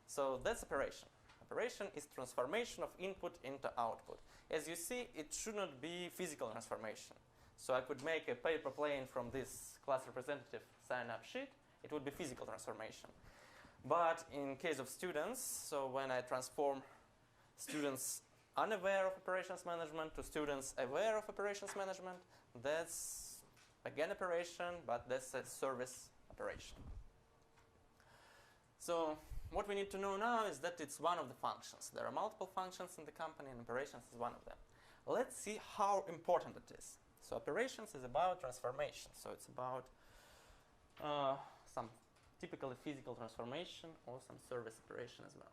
Speaker 2: So that's operation. Operation is transformation of input into output. As you see, it should not be physical transformation. So I could make a paper plane from this class representative sign-up sheet. It would be physical transformation. But in case of students, so when I transform students unaware of operations management to students aware of operations management, that's again operation, but that's a service operation. So what we need to know now is that it's one of the functions. There are multiple functions in the company, and operations is one of them. Let's see how important it is. So operations is about transformation. So it's about some typically physical transformation or some service operation as well.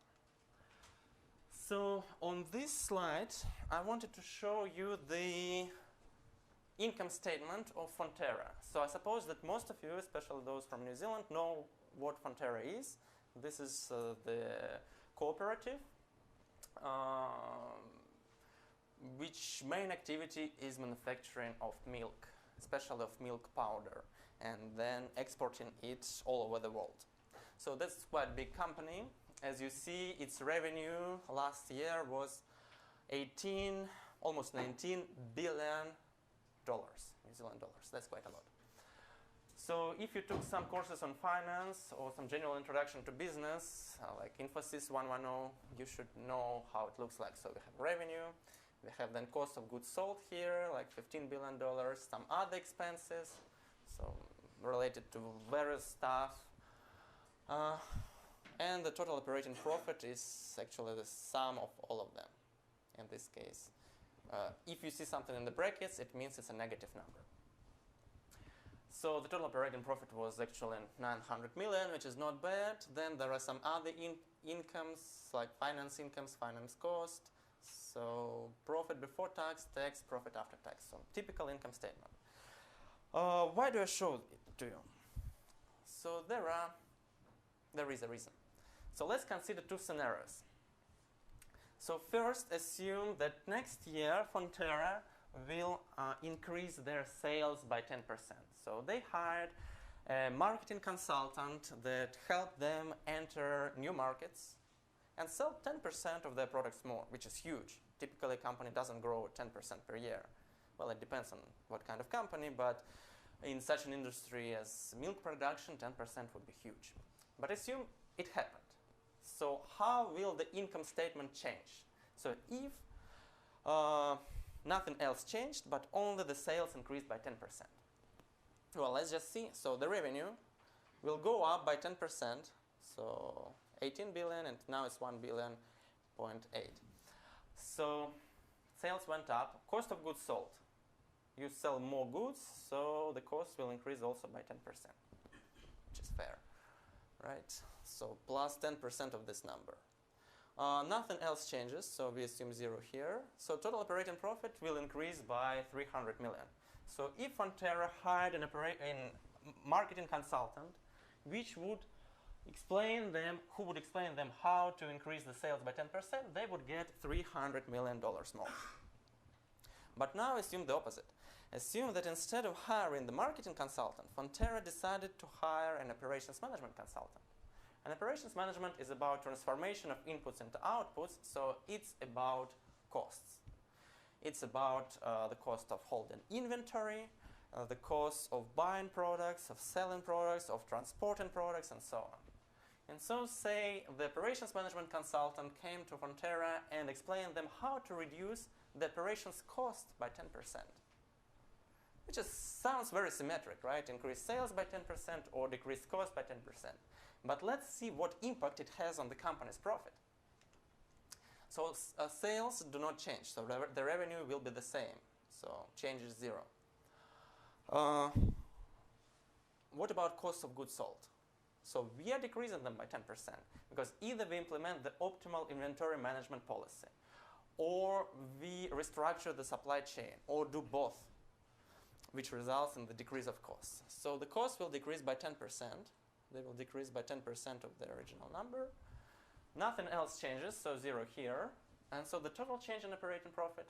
Speaker 2: So on this slide, I wanted to show you the income statement of Fonterra. So I suppose that most of you, especially those from New Zealand, know what Fonterra is. This is the cooperative, which main activity is manufacturing of milk, especially of milk powder, and then exporting it all over the world. So that's quite a big company. As you see, its revenue last year was almost 19 billion New Zealand dollars. That's quite a lot. So if you took some courses on finance or some general introduction to business, like Infosys 110, you should know how it looks like. So we have revenue, we have then cost of goods sold here, like $15 billion, some other expenses, so related to various stuff. And the total operating profit is actually the sum of all of them in this case. If you see something in the brackets, it means it's a negative number. So the total operating profit was actually 900 million, which is not bad. Then there are some other incomes, like finance incomes, finance cost. So profit before tax, tax, profit after tax. So typical income statement. Why do I show it to you? So there is a reason. So let's consider two scenarios. So first, assume that next year Fonterra will increase their sales by 10%. So they hired a marketing consultant that helped them enter new markets and sell 10% of their products more, which is huge. Typically, a company doesn't grow 10% per year. Well, it depends on what kind of company, but in such an industry as milk production, 10% would be huge. But assume it happened. So how will the income statement change? So if nothing else changed, but only the sales increased by 10%. Well, let's just see. So the revenue will go up by 10%. So 18 billion, and now it's 1 billion, 0.8. So sales went up, cost of goods sold. You sell more goods, so the cost will increase also by 10%, which is fair, right? So plus 10% of this number. Nothing else changes, so we assume 0 here. So total operating profit will increase by 300 million. So if Fonterra hired an marketing consultant, which would explain them, who would explain them how to increase the sales by 10%, they would get $300 million more. But now assume the opposite. Assume that instead of hiring the marketing consultant, Fonterra decided to hire an operations management consultant. And operations management is about transformation of inputs into outputs, so it's about costs. It's about the cost of holding inventory, the cost of buying products, of selling products, of transporting products, and so on. And so say the operations management consultant came to Fonterra and explained them how to reduce the operations cost by 10%. Which just sounds very symmetric, right? Increase sales by 10% or decrease cost by 10%. But let's see what impact it has on the company's profit. So sales do not change, so the revenue will be the same. So change is 0. What about cost of goods sold? So we are decreasing them by 10% because either we implement the optimal inventory management policy, or we restructure the supply chain, or do both, which results in the decrease of costs. So the cost will decrease by 10%. They will decrease by 10% of the original number. Nothing else changes, so 0 here. And so the total change in operating profit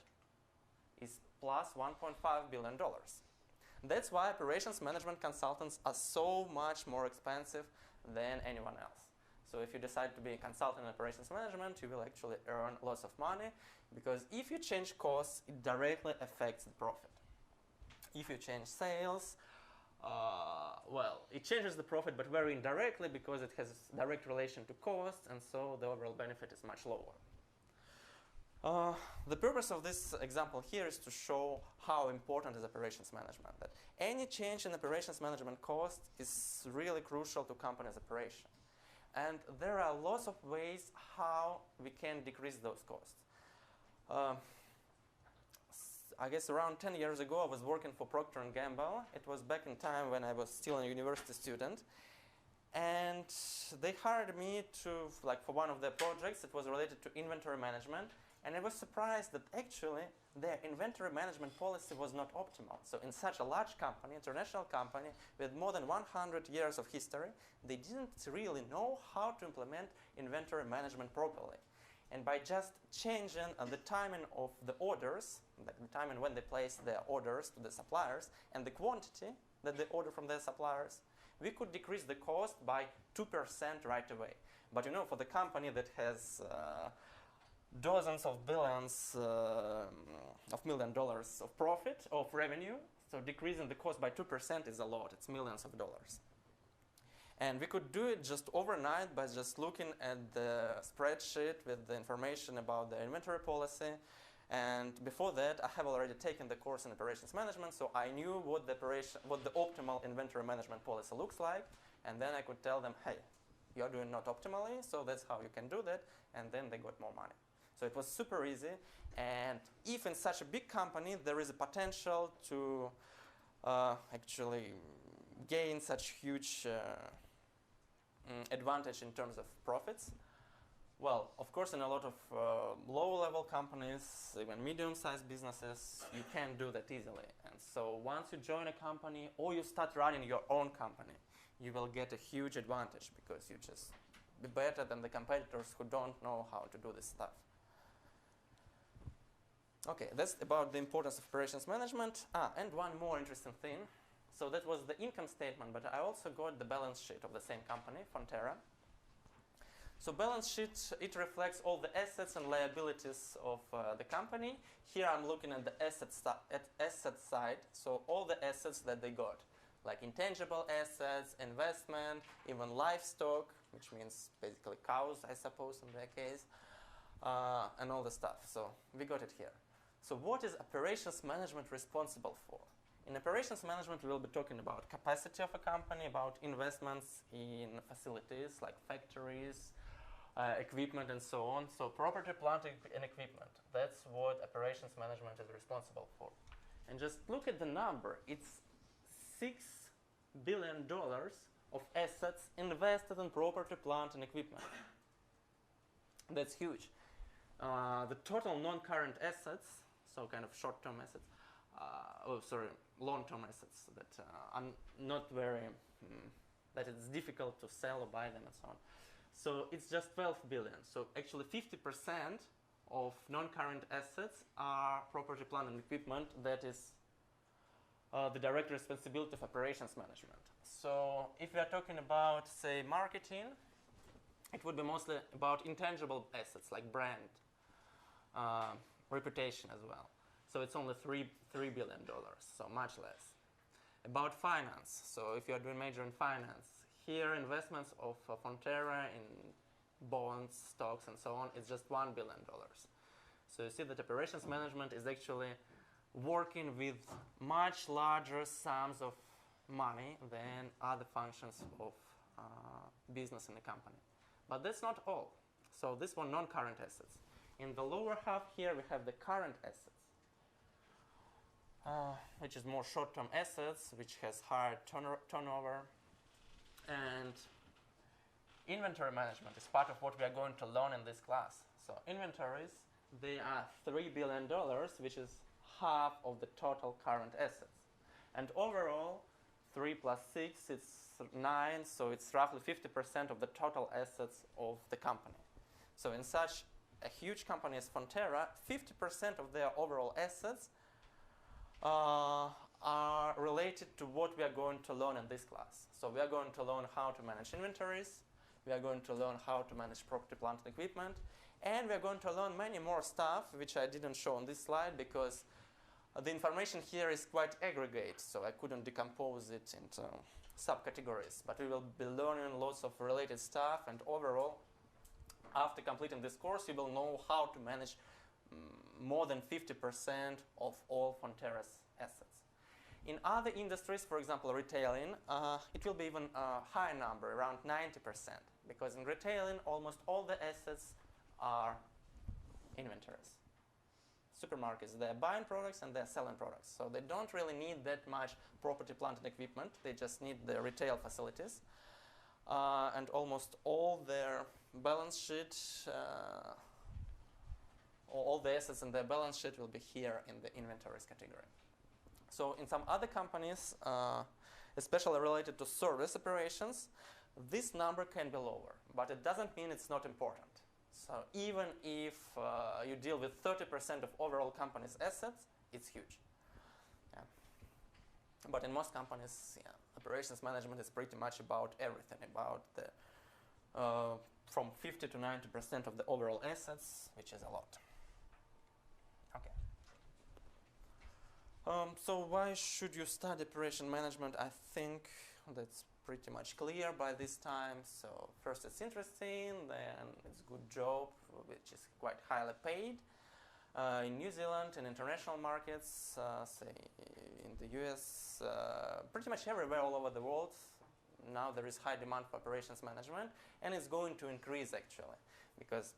Speaker 2: is plus $1.5 billion. That's why operations management consultants are so much more expensive than anyone else. So if you decide to be a consultant in operations management, you will actually earn lots of money, because if you change costs, it directly affects the profit. If you change sales, well, it changes the profit, but very indirectly, because it has direct relation to cost, and so the overall benefit is much lower. The purpose of this example here is to show how important is operations management. That any change in operations management cost is really crucial to company's operation. And there are lots of ways how we can decrease those costs. I guess around 10 years ago, I was working for Procter & Gamble. It was back in time when I was still a university student. And they hired me for one of their projects. It was related to inventory management. And I was surprised that actually their inventory management policy was not optimal. So in such a large company, international company, with more than 100 years of history, they didn't really know how to implement inventory management properly. And by just changing the timing of the orders, like the timing when they place their orders to the suppliers, and the quantity that they order from their suppliers, we could decrease the cost by 2% right away. But you know, for the company that has dozens of billions of $1 million of profit, of revenue, so decreasing the cost by 2% is a lot. It's millions of dollars. And we could do it just overnight by just looking at the spreadsheet with the information about the inventory policy. And before that, I have already taken the course in operations management, so I knew what the optimal inventory management policy looks like. And then I could tell them, hey, you're doing not optimally, so that's how you can do that. And then they got more money. So it was super easy. And if in such a big company there is a potential to actually gain such huge advantage in terms of profits, well, of course, in a lot of low-level companies, even medium-sized businesses, you can't do that easily. And so once you join a company or you start running your own company, you will get a huge advantage because you just be better than the competitors who don't know how to do this stuff. Okay, that's about the importance of operations management. And one more interesting thing. So that was the income statement, but I also got the balance sheet of the same company, Fonterra. So balance sheet, it reflects all the assets and liabilities of the company. Here I'm looking at the asset side, so all the assets that they got, like intangible assets, investment, even livestock, which means basically cows, I suppose, in their case, and all the stuff. So we got it here. So what is operations management responsible for? In operations management, we will be talking about capacity of a company, about investments in facilities like factories, equipment and so on. So property, plant, and equipment. That's what operations management is responsible for. And just look at the number. It's $6 billion of assets invested in property, plant, and equipment. That's huge. The total non-current assets, so kind of short-term assets, long-term assets that are not very, that it's difficult to sell or buy them and so on. So it's just 12 billion. So actually 50% of non-current assets are property, plant, and equipment. That is the direct responsibility of operations management. So if we are talking about, say, marketing, it would be mostly about intangible assets like brand, reputation as well. So it's only $3 billion, so much less. About finance, so if you are doing major in finance, here investments of Fonterra in bonds, stocks, and so on is just $1 billion. So you see that operations management is actually working with much larger sums of money than other functions of business in a company. But that's not all. So this one non-current assets. In the lower half here we have the current assets, which is more short-term assets, which has higher turnover. And inventory management is part of what we are going to learn in this class. So inventories, they are $3 billion, which is half of the total current assets. And overall, 3 plus 6, it's 9, so it's roughly 50% of the total assets of the company. So in such a huge company as Fonterra, 50% of their overall assets are related to what we are going to learn in this class. So we are going to learn how to manage inventories, we are going to learn how to manage property, plant, and equipment, and we are going to learn many more stuff, which I didn't show on this slide because the information here is quite aggregate, so I couldn't decompose it into subcategories. But we will be learning lots of related stuff, and overall, after completing this course, you will know how to manage more than 50% of all Fonterra's assets. In other industries, for example, retailing, it will be even a higher number, around 90%, because in retailing, almost all the assets are inventories. Supermarkets, they're buying products and they're selling products, so they don't really need that much property, plant, and equipment. They just need the retail facilities. And almost all their balance sheet, all the assets in their balance sheet will be here in the inventories category. So in some other companies, especially related to service operations, this number can be lower, but it doesn't mean it's not important. So even if you deal with 30% of overall company's assets, it's huge. Yeah. But in most companies, yeah, operations management is pretty much about everything, about the from 50 to 90% of the overall assets, which is a lot. Okay. So why should you study operation management? I think that's pretty much clear by this time. So first it's interesting, then it's a good job, which is quite highly paid. In New Zealand, in international markets, say in the US, pretty much everywhere all over the world, now there is high demand for operations management, and it's going to increase actually, because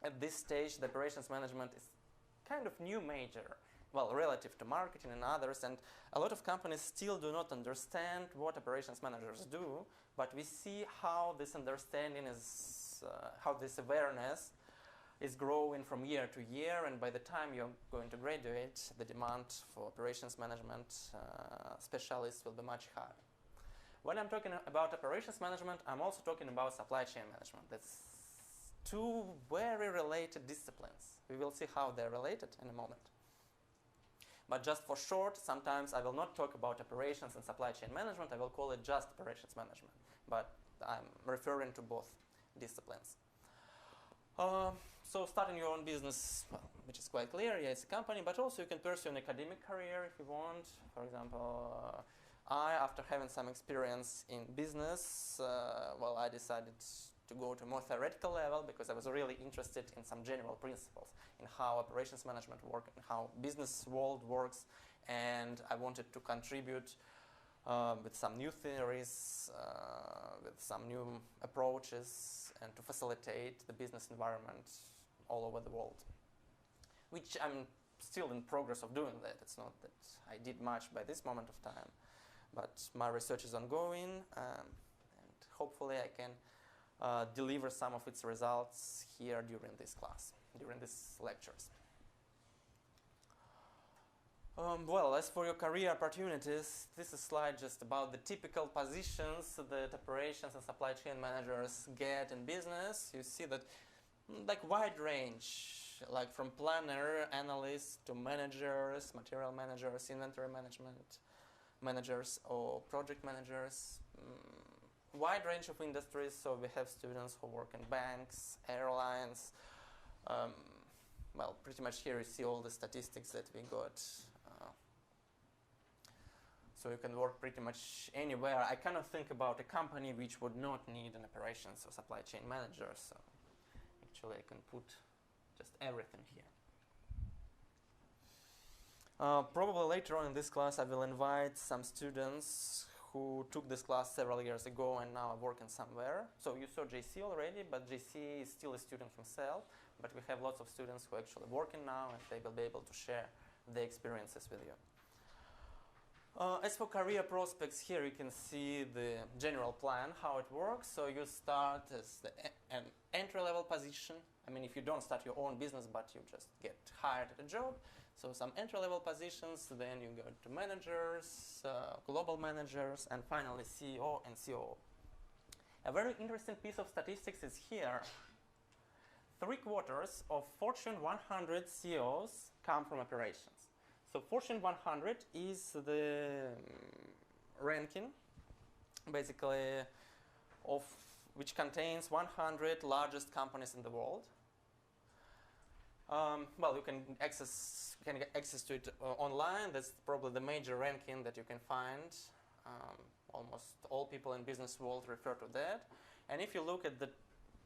Speaker 2: at this stage the operations management is kind of new major, well, relative to marketing and others, and a lot of companies still do not understand what operations managers do, but we see how this understanding is, how this awareness is growing from year to year, and by the time you're going to graduate, the demand for operations management specialists will be much higher. When I'm talking about operations management, I'm also talking about supply chain management. That's two very related disciplines. We will see how they're related in a moment. But just for short, sometimes I will not talk about operations and supply chain management. I will call it just operations management. But I'm referring to both disciplines. So starting your own business, well, which is quite clear, yeah, it's a company, but also you can pursue an academic career if you want. For example, after having some experience in business, well, I decided to go to a more theoretical level because I was really interested in some general principles in how operations management works and how business world works, and I wanted to contribute with some new theories, with some new approaches, and to facilitate the business environment all over the world, which I'm still in progress of doing that. It's not that I did much by this moment of time, but my research is ongoing, and hopefully I can deliver some of its results here during this class, during these lectures. Well, as for your career opportunities, this is a slide just about the typical positions that operations and supply chain managers get in business. You see that like wide range, like from planner, analysts to managers, material managers, inventory management managers, or project managers. Wide range of industries. So we have students who work in banks, airlines. Well, pretty much here you see all the statistics that we got. So you can work pretty much anywhere. I cannot think about a company which would not need an operations or supply chain manager. So actually I can put just everything here. Probably later on in this class I will invite some students who took this class several years ago and now are working somewhere. So you saw JC already, but JC is still a student himself. But we have lots of students who are actually working now, and they will be able to share their experiences with you. As for career prospects, here you can see the general plan, how it works. So you start as an entry-level position. I mean, if you don't start your own business, but you just get hired at a job. So some entry-level positions, then you go to managers, global managers, and finally CEO and COO. A very interesting piece of statistics is here. 3/4 of Fortune 100 CEOs come from operations. So Fortune 100 is the ranking, basically, of which contains 100 largest companies in the world. Well, you can get access to it online. That's probably the major ranking that you can find. Almost all people in business world refer to that. And if you look at the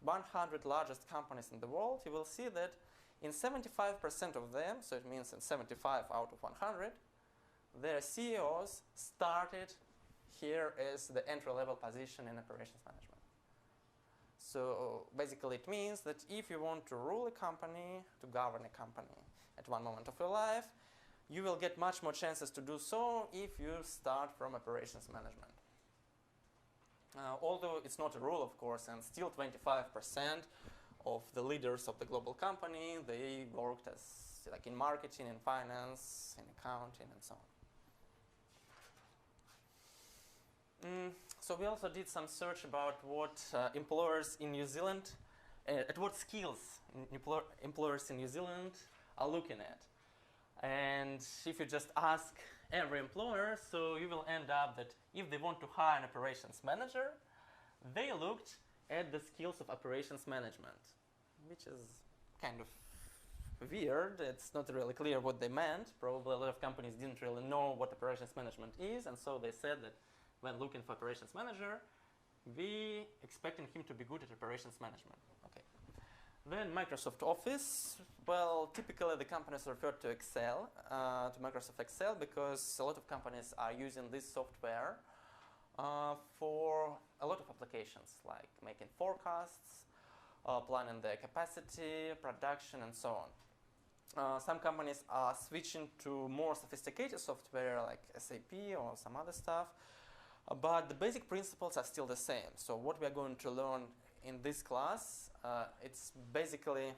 Speaker 2: 100 largest companies in the world, you will see that in 75% of them, so it means in 75 out of 100, their CEOs started here as the entry-level position in operations management. So basically it means that if you want to rule a company, to govern a company at one moment of your life, you will get much more chances to do so if you start from operations management. Although it's not a rule, of course, and still 25% of the leaders of the global company, they worked as like in marketing, in finance, in accounting, and so on. So we also did some search about what employers in New Zealand, at what skills employers in New Zealand are looking at. And if you just ask every employer, so you will end up that if they want to hire an operations manager, they looked at the skills of operations management, which is kind of weird. It's not really clear what they meant. Probably a lot of companies didn't really know what operations management is, and so they said that when looking for operations manager, we expecting him to be good at operations management. Okay. Then Microsoft Office. Well, typically the companies refer to Excel, to Microsoft Excel, because a lot of companies are using this software for a lot of applications, like making forecasts, planning their capacity, production, and so on. Some companies are switching to more sophisticated software like SAP or some other stuff, but the basic principles are still the same. So what we are going to learn in this class, it's basically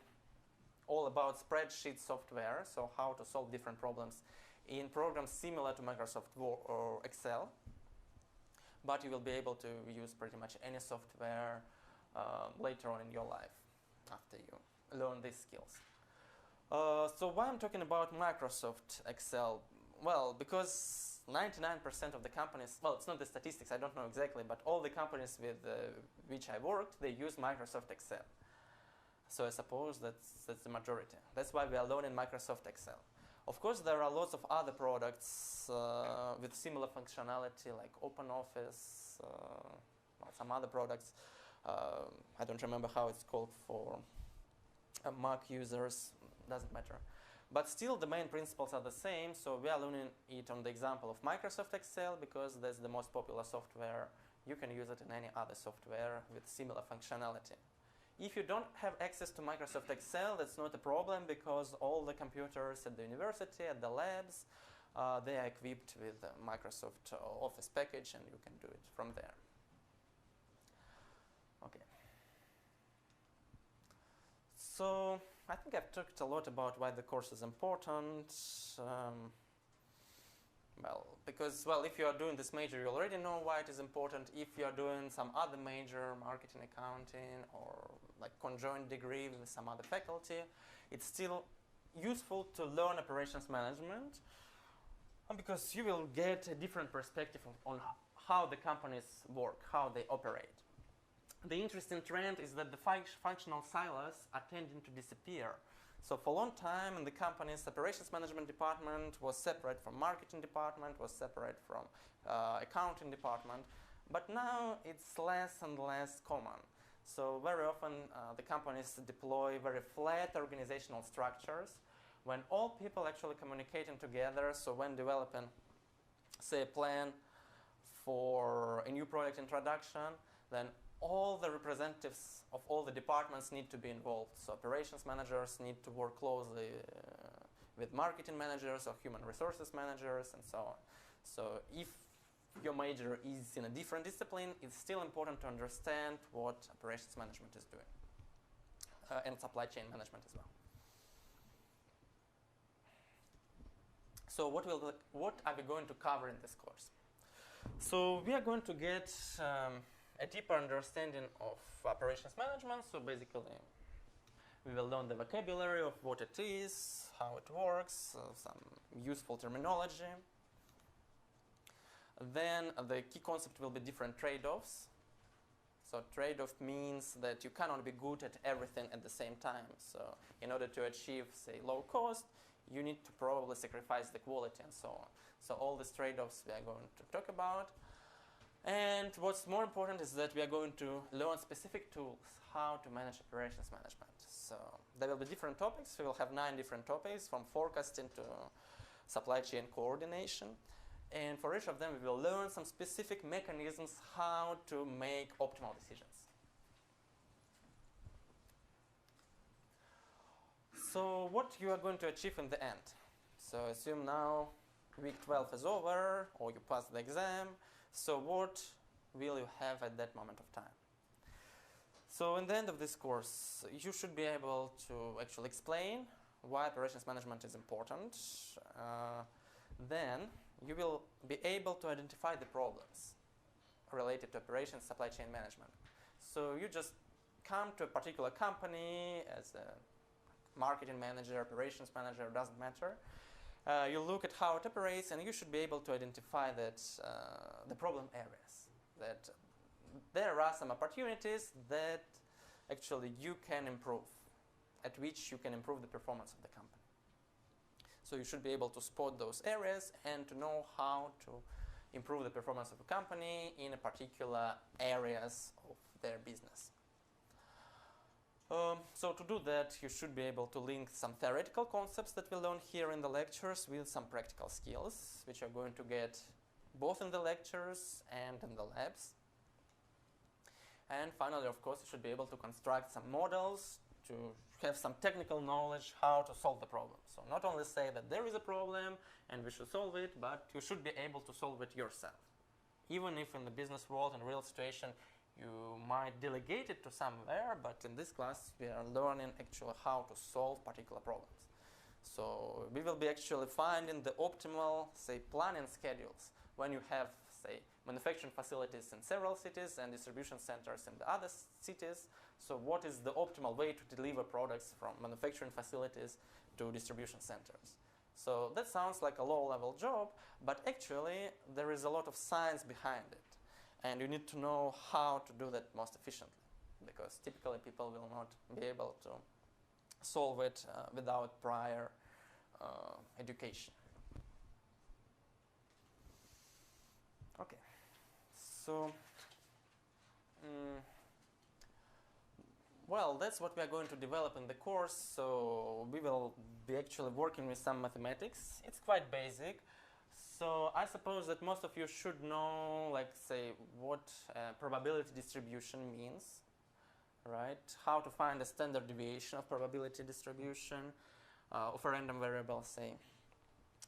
Speaker 2: all about spreadsheet software, so how to solve different problems in programs similar to Microsoft Word or Excel. But you will be able to use pretty much any software later on in your life after you learn these skills. So why I'm talking about Microsoft Excel? Well, because 99% of the companies, well, it's not the statistics, I don't know exactly, but all the companies with which I worked, they use Microsoft Excel. So I suppose that's the majority. That's why we are learning Microsoft Excel. Of course, there are lots of other products with similar functionality, like OpenOffice, some other products. I don't remember how it's called for Mac users, doesn't matter. But still, the main principles are the same, so we are learning it on the example of Microsoft Excel, because that's the most popular software. You can use it in any other software with similar functionality. If you don't have access to Microsoft Excel, that's not a problem because all the computers at the university, at the labs, they are equipped with the Microsoft Office package, and you can do it from there. Okay. So I think I've talked a lot about why the course is important. Because if you are doing this major, you already know why it is important. If you are doing some other major, marketing, accounting, or like conjoint degree with some other faculty, it's still useful to learn operations management because you will get a different perspective on how the companies work, how they operate. The interesting trend is that the functional silos are tending to disappear. So for a long time in the company's operations management department was separate from marketing department, was separate from accounting department, but now it's less and less common. So very often the companies deploy very flat organizational structures when all people actually communicating together. So when developing, say, a plan for a new product introduction, then all the representatives of all the departments need to be involved. So operations managers need to work closely with marketing managers or human resources managers and so on. So if your major is in a different discipline, it's still important to understand what operations management is doing and supply chain management as well. So what are we going to cover in this course? So we are going to get a deeper understanding of operations management. So basically, we will learn the vocabulary of what it is, how it works, some useful terminology. Then the key concept will be different trade-offs. So trade-off means that you cannot be good at everything at the same time. So in order to achieve, say, low cost, you need to probably sacrifice the quality and so on. So all these trade-offs we are going to talk about. And what's more important is that we are going to learn specific tools, how to manage operations management. So there will be different topics. We will have 9 different topics, from forecasting to supply chain coordination. And for each of them, we will learn some specific mechanisms how to make optimal decisions. So what you are going to achieve in the end. So assume now week 12 is over, or you passed the exam. So what will you have at that moment of time? So in the end of this course, you should be able to actually explain why operations management is important. Then you will be able to identify the problems related to operations supply chain management. So you just come to a particular company as a marketing manager, operations manager, doesn't matter. You look at how it operates, and you should be able to identify that the problem areas, that there are some opportunities that actually you can improve, at which you can improve the performance of the company. So you should be able to spot those areas and to know how to improve the performance of a company in a particular areas of their business. So to do that, you should be able to link some theoretical concepts that we learn here in the lectures with some practical skills, which you're going to get both in the lectures and in the labs. And finally, of course, you should be able to construct some models to have some technical knowledge how to solve the problem. So not only say that there is a problem and we should solve it, but you should be able to solve it yourself. Even if in the business world, in real situation, you might delegate it to somewhere, but in this class we are learning actually how to solve particular problems. So we will be actually finding the optimal, say, planning schedules when you have, say, manufacturing facilities in several cities and distribution centers in the other cities. So what is the optimal way to deliver products from manufacturing facilities to distribution centers? So that sounds like a low-level job, but actually there is a lot of science behind it. And you need to know how to do that most efficiently, because typically people will not be able to solve it without prior education. Okay, so well, that's what we are going to develop in the course. So we will be actually working with some mathematics. It's quite basic. So I suppose that most of you should know, like, say, what probability distribution means. right? How to find a standard deviation of probability distribution of a random variable, say,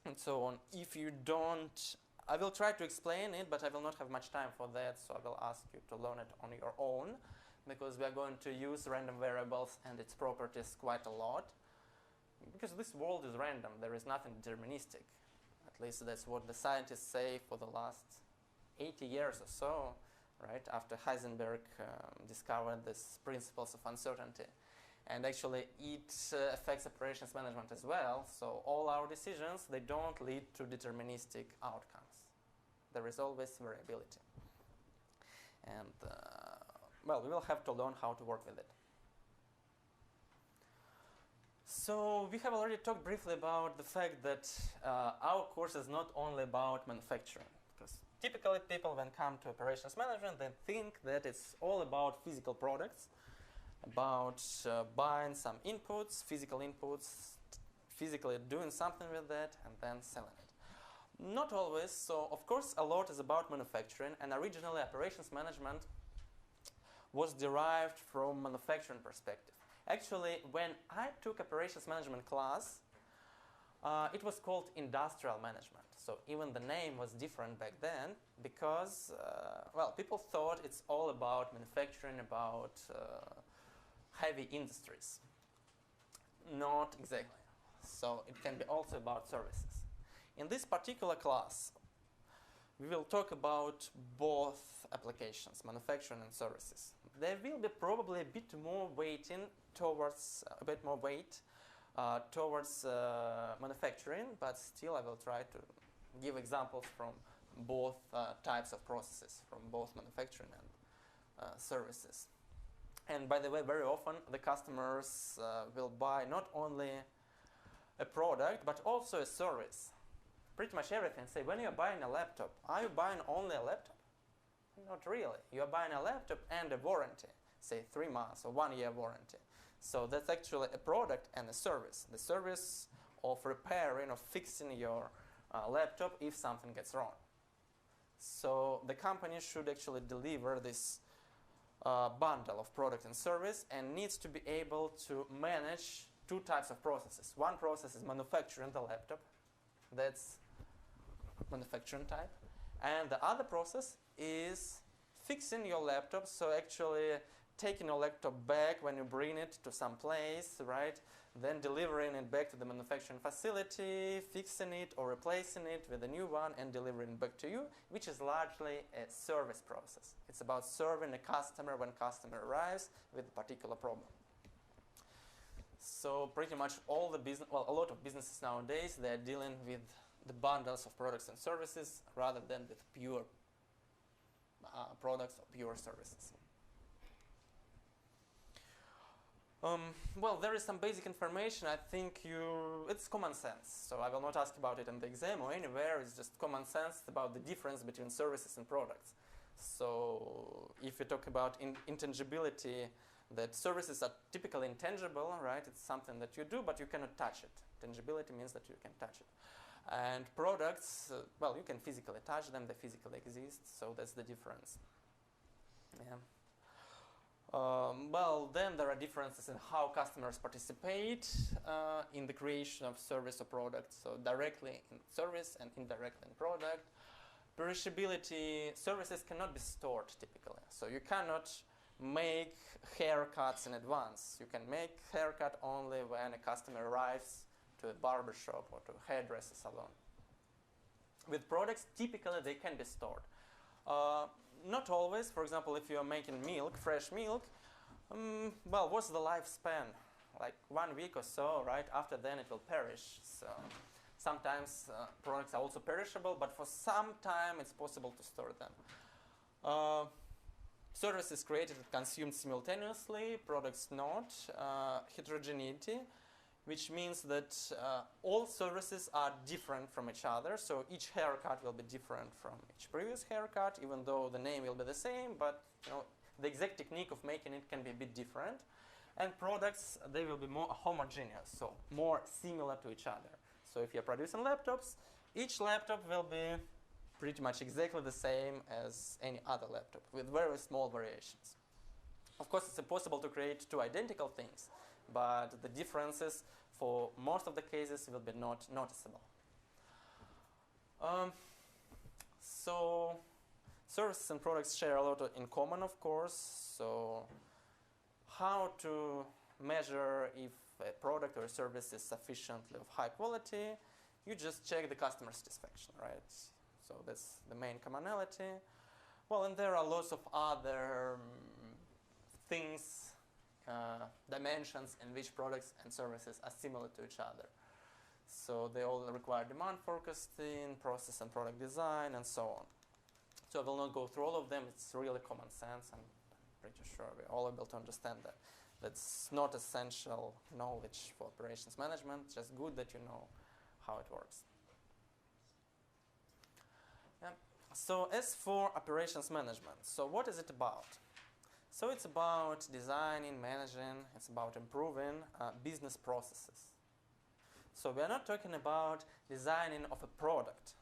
Speaker 2: and so on. If you don't, I will try to explain it, but I will not have much time for that, so I will ask you to learn it on your own, because we are going to use random variables and its properties quite a lot. Because this world is random, there is nothing deterministic. At least that's what the scientists say for the last 80 years or so, right, after Heisenberg discovered these principles of uncertainty. And actually it affects operations management as well, so all our decisions, they don't lead to deterministic outcomes. There is always variability. And, well, we will have to learn how to work with it. So we have already talked briefly about the fact that our course is not only about manufacturing. Because typically people, when come to operations management, they think that it's all about physical products, about buying some inputs, physical inputs, physically doing something with that, and then selling it. Not always. So, of course, a lot is about manufacturing, and originally operations management was derived from manufacturing perspective. Actually, when I took operations management class, it was called industrial management. So even the name was different back then because, well, people thought it's all about manufacturing, about heavy industries. Not exactly. So it can be also about services. In this particular class, we will talk about both applications, manufacturing and services. There will be probably a bit more weighting towards, towards manufacturing, but still I will try to give examples from both types of processes, from both manufacturing and services. And by the way, very often the customers will buy not only a product, but also a service. Pretty much everything. Say, when you're buying a laptop, are you buying only a laptop? Not really. You're buying a laptop and a warranty, say 3 months or 1 year warranty. So that's actually a product and a service. The service of repairing or fixing your laptop if something gets wrong. So the company should actually deliver this bundle of product and service and needs to be able to manage 2 types of processes. One process is manufacturing the laptop. That's manufacturing type. And the other process is fixing your laptop, so actually taking your laptop back when you bring it to some place, right? Then delivering it back to the manufacturing facility, fixing it or replacing it with a new one and delivering it back to you, which is largely a service process. It's about serving a customer when customer arrives with a particular problem. So pretty much all the business, well, a lot of businesses nowadays, they're dealing with the bundles of products and services rather than with pure products or pure services. Well, there is some basic information. I think it's common sense. So I will not ask about it in the exam or anywhere. It's just common sense about the difference between services and products. So if you talk about intangibility, that services are typically intangible, right? It's something that you do, but you cannot touch it. Tangibility means that you can touch it. And products, well, you can physically touch them, they physically exist, so that's the difference. Yeah. Well, then there are differences in how customers participate in the creation of service or product, so directly in service and indirectly in product. Perishability, services cannot be stored typically, so you cannot make haircuts in advance. You can make haircut only when a customer arrives to a barber shop or to a hairdresser salon. With products, typically they can be stored. Not always. For example, if you are making milk, fresh milk, well, what's the lifespan? Like 1 week or so, right? After then it will perish. So sometimes products are also perishable, but for some time it's possible to store them. Service is created and consumed simultaneously, products not. Heterogeneity, which means that all services are different from each other, so each haircut will be different from each previous haircut, even though the name will be the same, but the exact technique of making it can be a bit different. And products, they will be more homogeneous, so more similar to each other. So if you're producing laptops, each laptop will be pretty much exactly the same as any other laptop, with very small variations. Of course, it's impossible to create two identical things, but the differences for most of the cases will be not noticeable. So services and products share a lot in common, of course. So how to measure if a product or a service is sufficiently of high quality? You just check the customer satisfaction, right? So that's the main commonality. Well, and there are lots of other things, dimensions in which products and services are similar to each other. So they all require demand forecasting, process and product design, and so on. So I will not go through all of them. It's really common sense. I'm pretty sure we're all able to understand that. That's not essential knowledge for operations management, just good that you know how it works. Yeah. So as for operations management, so what is it about? So it's about designing, managing, it's about improving business processes. So we are not talking about designing of a product.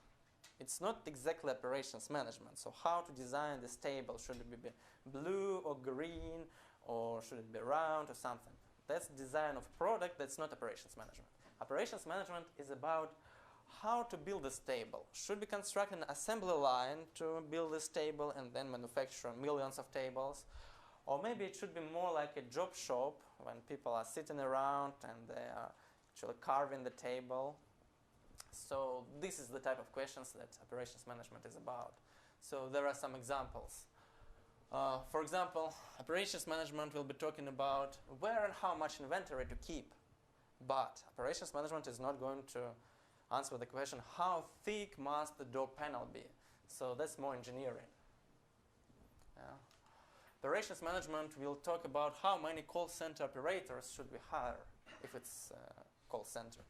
Speaker 2: It's not exactly operations management. So how to design this table? Should it be blue or green, or should it be round or something? That's design of product, that's not operations management. Operations management is about how to build this table. Should we construct an assembly line to build this table and then manufacture millions of tables? Or maybe it should be more like a job shop when people are sitting around and they are actually carving the table. So this is the type of questions that operations management is about. So there are some examples. For example, operations management will be talking about where and how much inventory to keep. But operations management is not going to answer the question, how thick must the door panel be? So that's more engineering. Yeah. Operations management will talk about how many call center operators should we hire if it's a call center.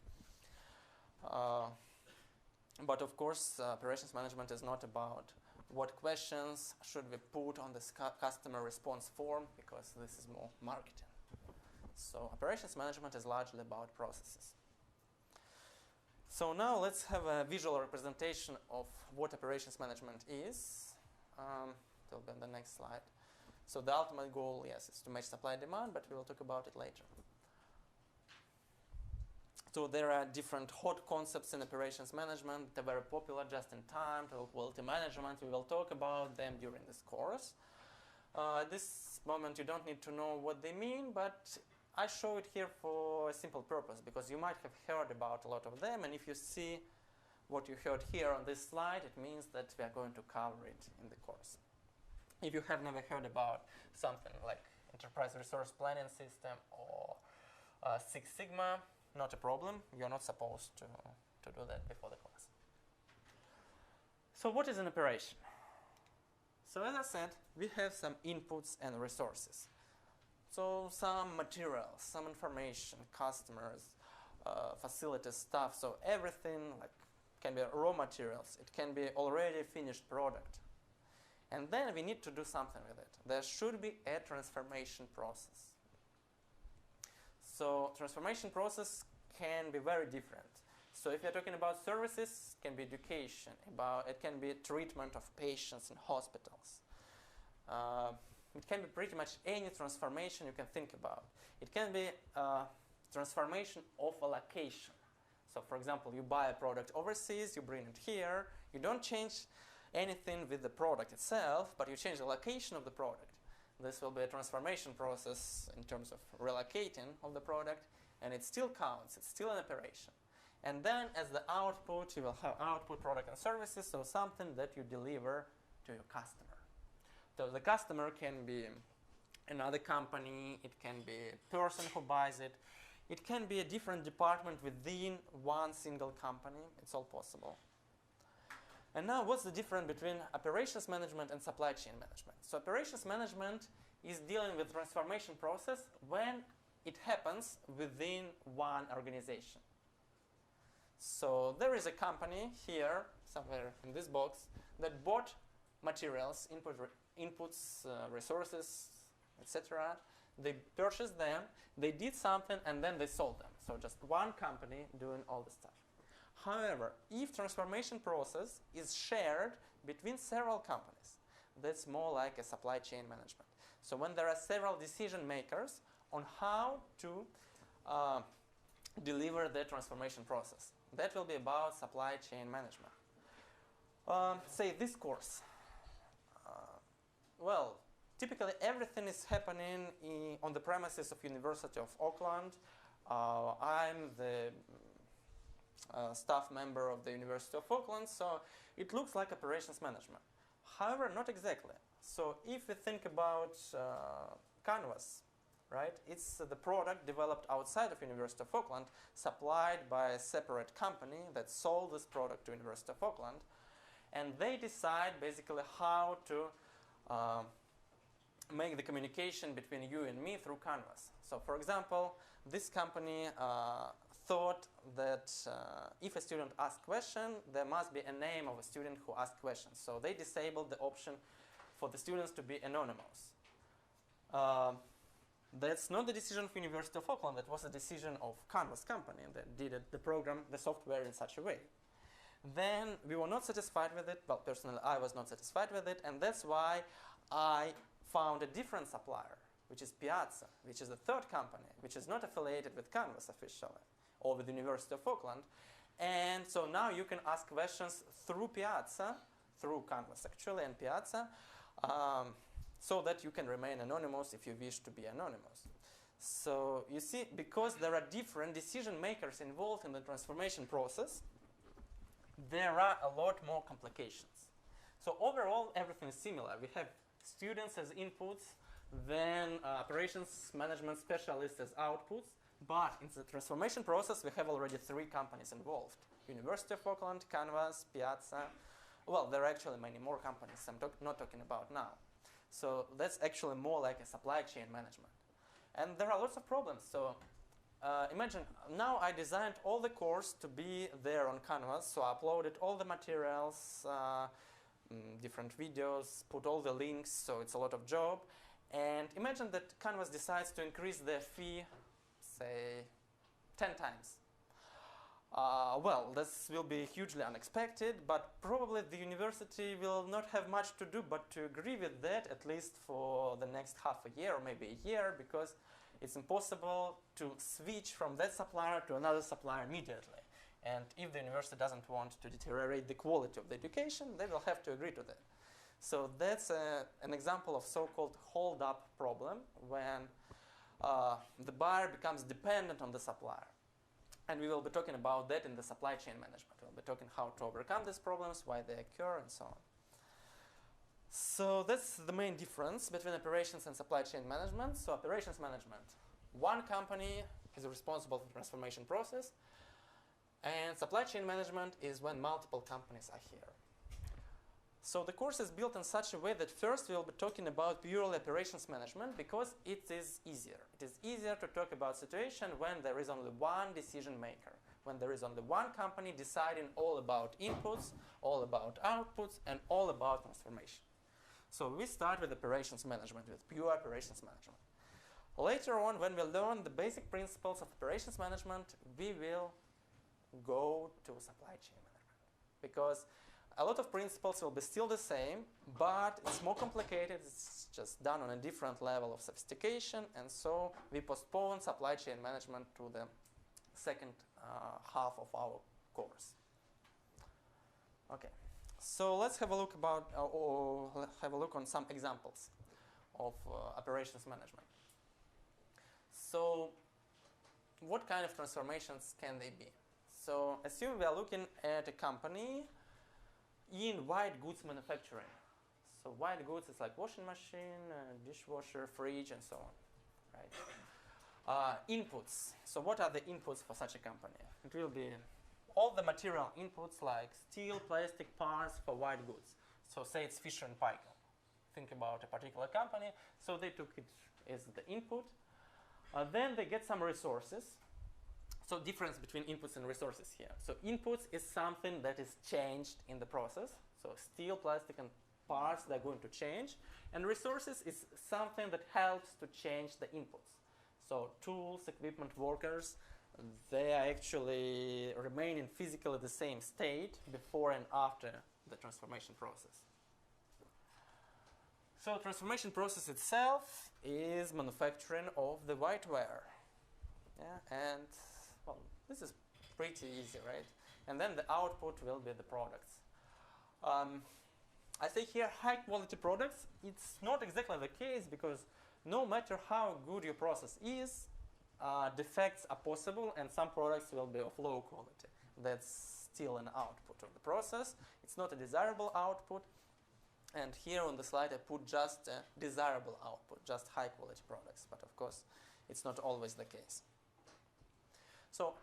Speaker 2: But of course, operations management is not about what questions should we put on this customer response form, because this is more marketing. So operations management is largely about processes. So now let's have a visual representation of what operations management is. It'll be on the next slide. So the ultimate goal, yes, is to match supply and demand, but we will talk about it later. So there are different hot concepts in operations management. They're very popular, just in time, total quality management. We will talk about them during this course. At this moment, you don't need to know what they mean, but I show it here for a simple purpose, because you might have heard about a lot of them, and if you see what you heard here on this slide, it means that we are going to cover it in the course. If you have never heard about something like Enterprise Resource Planning System or Six Sigma, not a problem. You're not supposed to do that before the class. So what is an operation? So as I said, we have some inputs and resources. So some materials, some information, customers, facilities, stuff. So everything like can be raw materials. It can be already finished product. And then we need to do something with it. There should be a transformation process. So transformation process can be very different. So if you're talking about services, it can be education, it can be treatment of patients in hospitals. It can be pretty much any transformation you can think about. It can be transformation of a location. So for example, you buy a product overseas, you bring it here, you don't change anything with the product itself, but you change the location of the product. This will be a transformation process in terms of relocating of the product, and it still counts, it's still an operation. And then as the output, you will have output product and services, so something that you deliver to your customer. So the customer can be another company, it can be a person who buys it, it can be a different department within one single company, it's all possible. And now what's the difference between operations management and supply chain management? So operations management is dealing with transformation process when it happens within one organization. So there is a company here, somewhere in this box, that bought materials, inputs, resources, etc. They purchased them, they did something, and then they sold them. So just one company doing all the stuff. However, if transformation process is shared between several companies, that's more like a supply chain management. So when there are several decision makers on how to deliver the transformation process. That will be about supply chain management. Say this course. Well, typically everything is happening on the premises of University of Auckland. I'm the staff member of the University of Auckland, so it looks like operations management. However, not exactly. So if we think about Canvas, right? It's the product developed outside of University of Auckland, supplied by a separate company that sold this product to University of Auckland, and they decide basically how to make the communication between you and me through Canvas. So for example, this company thought that if a student asks a question, there must be a name of a student who asked questions. So they disabled the option for the students to be anonymous. That's not the decision of University of Auckland, that was a decision of Canvas company that did the program, the software in such a way. Then we were not satisfied with it, well personally I was not satisfied with it, and that's why I found a different supplier, which is Piazza, which is the third company, which is not affiliated with Canvas officially, or with the University of Auckland. And so now you can ask questions through Piazza, through Canvas actually, and Piazza, so that you can remain anonymous if you wish to be anonymous. So you see, because there are different decision makers involved in the transformation process, there are a lot more complications. So overall, everything is similar. We have students as inputs, then operations management specialists as outputs, but in the transformation process, we have already 3 companies involved. University of Auckland, Canvas, Piazza. Well, there are actually many more companies I'm not talking about now. So that's actually more like a supply chain management. And there are lots of problems. So imagine now I designed all the course to be there on Canvas. So I uploaded all the materials, different videos, put all the links. So it's a lot of job. And imagine that Canvas decides to increase their fee, say, 10 times. Well, this will be hugely unexpected, but probably the university will not have much to do but to agree with that, at least for the next half a year or maybe a year, because it's impossible to switch from that supplier to another supplier immediately. And if the university doesn't want to deteriorate the quality of the education, they will have to agree to that. So that's an example of so-called hold-up problem, when the buyer becomes dependent on the supplier. And we will be talking about that in the supply chain management. We'll be talking how to overcome these problems, why they occur, and so on. So that's the main difference between operations and supply chain management. So operations management, one company is responsible for the transformation process, and supply chain management is when multiple companies are here. So the course is built in such a way that first we'll be talking about purely operations management because it is easier. It is easier to talk about situation when there is only one decision maker, when there is only one company deciding all about inputs, all about outputs, and all about transformation. So we start with operations management, with pure operations management. Later on, when we learn the basic principles of operations management, we will go to supply chain management, because a lot of principles will be still the same, but it's more complicated. It's just done on a different level of sophistication, and so we postpone supply chain management to the second half of our course. Okay, so let's have a look about, or have a look on some examples of operations management. So, what kind of transformations can they be? So, assume we are looking at a company in white goods manufacturing. So white goods is like washing machine, dishwasher, fridge, and so on, right? Inputs. So what are the inputs for such a company? It will be all the material inputs like steel, plastic parts for white goods. So say it's Fisher & Paykel. Think about a particular company. So they took it as the input. Then they get some resources. So difference between inputs and resources here. So inputs is something that is changed in the process. So steel, plastic, and parts, they're going to change. And resources is something that helps to change the inputs. So tools, equipment, workers, they are actually remain in physically the same state before and after the transformation process. So transformation process itself is manufacturing of the whiteware. Yeah, and well, this is pretty easy, right? And then the output will be the products. I say here high quality products. It's not exactly the case because no matter how good your process is, defects are possible and some products will be of low quality. That's still an output of the process. It's not a desirable output. And here on the slide I put just a desirable output, just high quality products. But of course, it's not always the case. So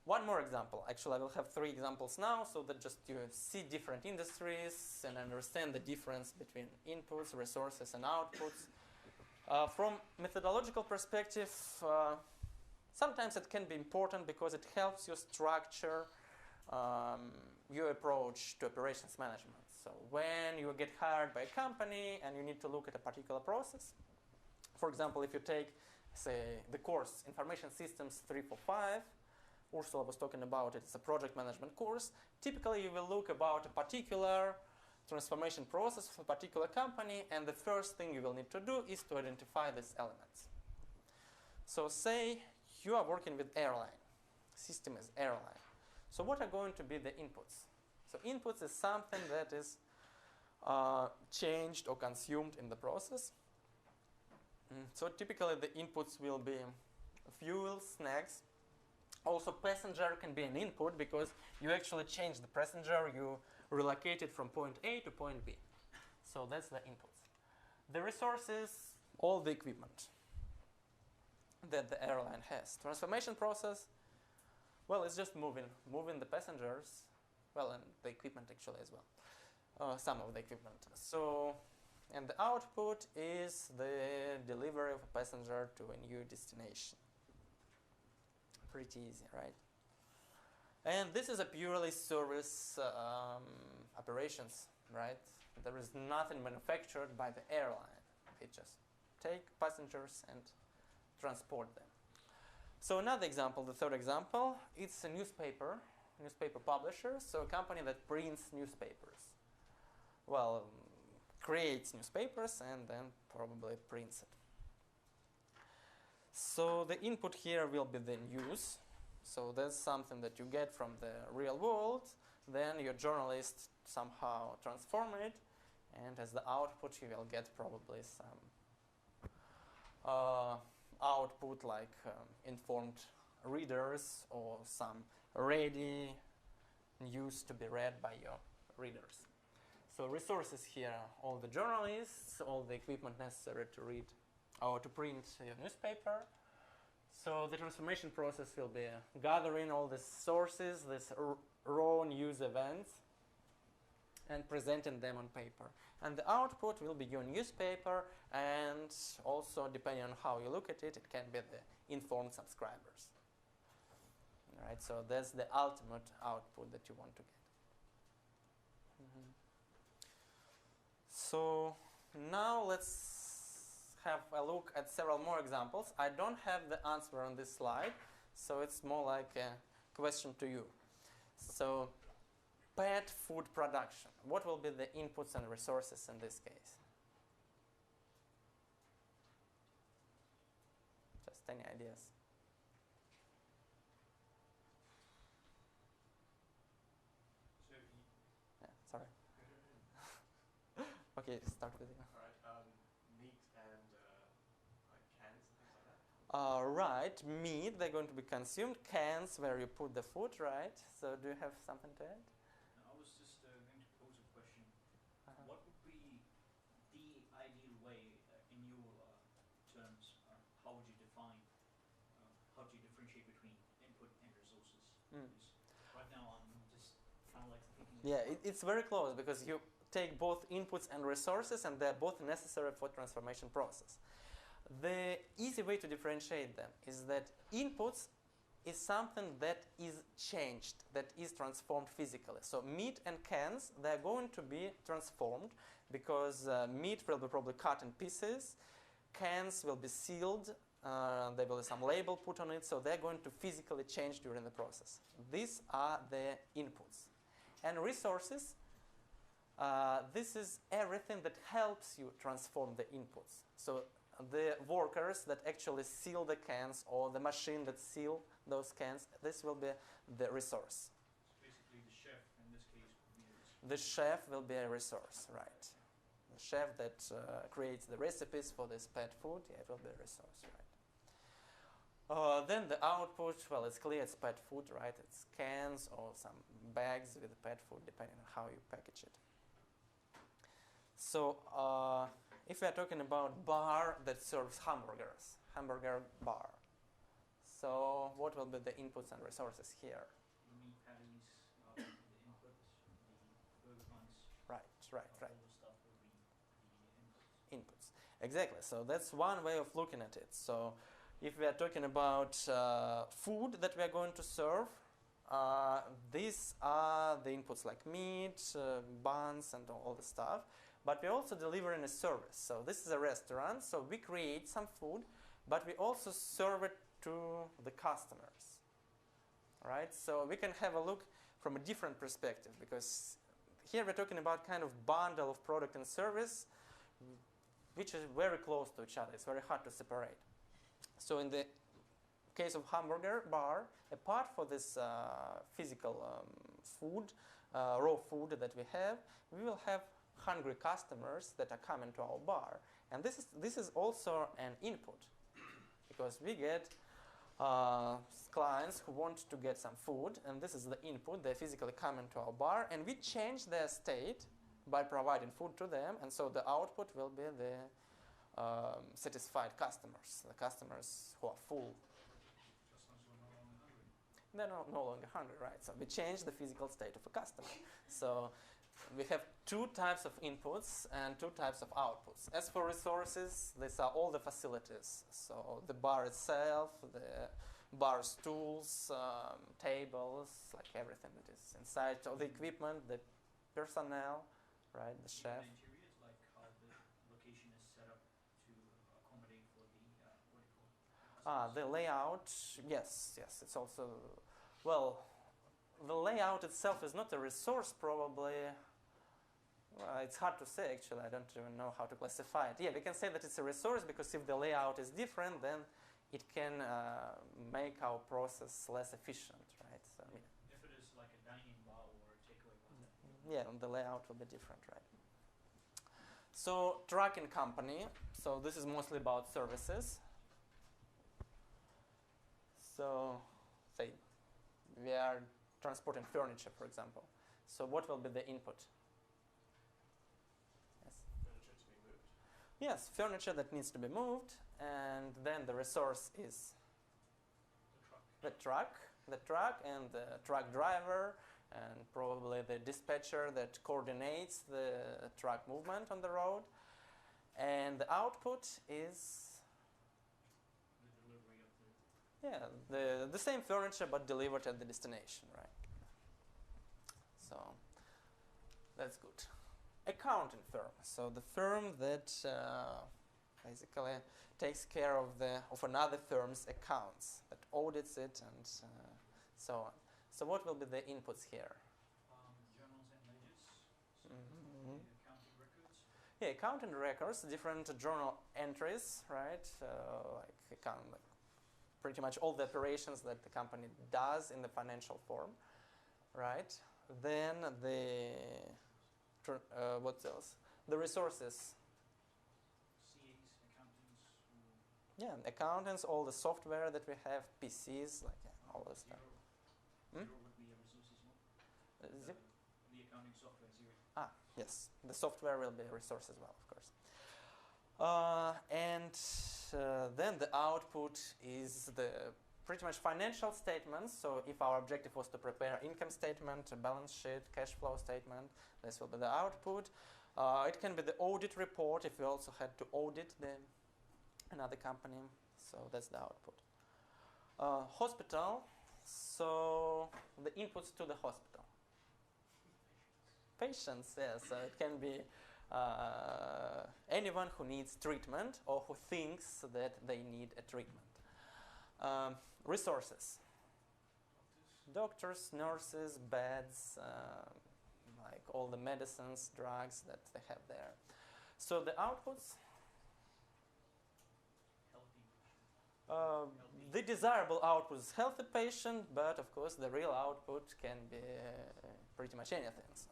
Speaker 2: one more example. Actually, I will have 3 examples now so that just you see different industries and understand the difference between inputs, resources, and outputs. From methodological perspective, sometimes it can be important because it helps you structure your approach to operations management. So when you get hired by a company and you need to look at a particular process, for example, if you take, say, the course Information Systems 345, Ursula was talking about it, it's a project management course. Typically, you will look about a particular transformation process of a particular company, and the first thing you will need to do is to identify these elements. So say you are working with airline. System is airline. So what are going to be the inputs? So inputs is something that is changed or consumed in the process. So typically the inputs will be fuel, snacks. Also passenger can be an input because you actually change the passenger, you relocate it from point A to point B. So that's the inputs. The resources, all the equipment that the airline has. Transformation process, well, it's just moving the passengers, well, and the equipment actually as well, some of the equipment. So, and the output is the delivery of a passenger to a new destination. Pretty easy, right? And this is a purely service operations, right? There is nothing manufactured by the airline. They just take passengers and transport them. So another example, the third example, it's a newspaper publisher, so a company that prints newspapers. Well, creates newspapers and then probably prints it. So the input here will be the news. So that's something that you get from the real world. Then your journalist somehow transform it, and as the output you will get probably some output like informed readers or some ready news to be read by your readers. So resources here, all the journalists, all the equipment necessary to read or to print your newspaper. So the transformation process will be gathering all the sources, these raw news events, and presenting them on paper. And the output will be your newspaper, and also depending on how you look at it, it can be the informed subscribers. All right, so that's the ultimate output that you want to get. So now let's have a look at several more examples. I don't have the answer on this slide, so it's more like a question to you. So pet food production, what will be the inputs and resources in this case? Just any ideas? Yeah, sorry. Okay, start with you. Right, meat, they're going to be consumed. Cans, where you put the food, right? So do you have something to add?
Speaker 5: I was just going to pose a question. What would be the ideal way, in your terms, how would you define, how do you differentiate between input and resources? Right now I'm just kind of like thinking...
Speaker 2: Yeah, it's very close because you take both inputs and resources and they're both necessary for transformation process. The easy way to differentiate them is that inputs is something that is changed, that is transformed physically. So meat and cans, they're going to be transformed because meat will be probably cut in pieces, cans will be sealed, there will be some label put on it, so they're going to physically change during the process. These are the inputs. And resources, This is everything that helps you transform the inputs. So the workers that actually seal the cans or the machine that seal those cans, this will be the resource.
Speaker 5: Basically, the chef in this case would be a resource.
Speaker 2: The chef will be a resource, right? The chef that creates the recipes for this pet food, yeah, it will be a resource, right? Then the output, well, it's clear it's pet food, right? It's cans or some bags with pet food, depending on how you package it. So if we are talking about bar that serves hamburgers, hamburger bar. So what will be the inputs and resources here?
Speaker 5: The meat patties, the inputs, the burger buns,
Speaker 2: Right.
Speaker 5: all the stuff will be the inputs.
Speaker 2: Inputs. Exactly. So that's one way of looking at it. So if we are talking about food that we are going to serve, these are the inputs like meat, buns, and all the stuff. But we're also delivering a service. So this is a restaurant. So we create some food, but we also serve it to the customers. All right. So we can have a look from a different perspective, because here we're talking about kind of bundle of product and service, which is very close to each other. It's very hard to separate. So in the case of hamburger bar, apart from this physical food, raw food that we have, we will have hungry customers that are coming to our bar. And this is also an input, because we get clients who want to get some food, and this is the input. They physically come into our bar, and we change their state by providing food to them, and so the output will be the satisfied customers, the customers who are full.
Speaker 5: Customers who are no longer hungry.
Speaker 2: They're no longer hungry, right? So we change the physical state of a customer. So we have two types of inputs and two types of outputs. As for resources, these are all the facilities. So the bar itself, the bar stools, tables, like everything that is inside. So the equipment, the personnel, right, the chef.
Speaker 5: The interiors, like how the location is set up to accommodate for the, what do you call it?
Speaker 2: The layout, yes, it's also, well, the layout itself is not a resource probably. It's hard to say actually, I don't even know how to classify it. Yeah, we can say that it's a resource because if the layout is different, then it can make our process less efficient, right? So, yeah.
Speaker 5: If it is like a dining bar or a takeaway bar.
Speaker 2: Yeah, the layout will be different, right? So trucking company, so this is mostly about services. So say we are transporting furniture, for example. So what will be the input?
Speaker 6: Furniture to be moved.
Speaker 2: Yes, furniture that needs to be moved, and then the resource is the truck and the truck driver, and probably the dispatcher that coordinates the truck movement on the road. And the output is
Speaker 5: The delivery of the
Speaker 2: the same furniture but delivered at the destination, right? So that's good. Accounting firm. So the firm that basically takes care of another firm's accounts, that audits it and so on. So what will be the inputs here?
Speaker 5: journals and ledgers, so
Speaker 2: Mhm.
Speaker 5: the accounting records.
Speaker 2: Yeah, accounting records, different journal entries, right? Like pretty much all the operations that the company does in the financial form, right? Then what else? The resources.
Speaker 5: CAs, accountants,
Speaker 2: Yeah, accountants, all the software that we have, PCs, like all this stuff.
Speaker 5: Zero.
Speaker 2: Hmm?
Speaker 5: Zero would be a resource as well.
Speaker 2: Zip.
Speaker 5: The accounting software, Zero.
Speaker 2: Yes, the software will be a resource as well, of course. Then the output is the pretty much financial statements. So if our objective was to prepare income statement, a balance sheet, cash flow statement, this will be the output. It can be the audit report if we also had to audit another company. So that's the output. Hospital. So the inputs to the hospital. Patients, yes. So it can be anyone who needs treatment or who thinks that they need a treatment. Resources. Doctors, nurses, beds, like all the medicines, drugs that they have there. So the outputs, the desirable output is healthy patient, but of course the real output can be pretty much anything. So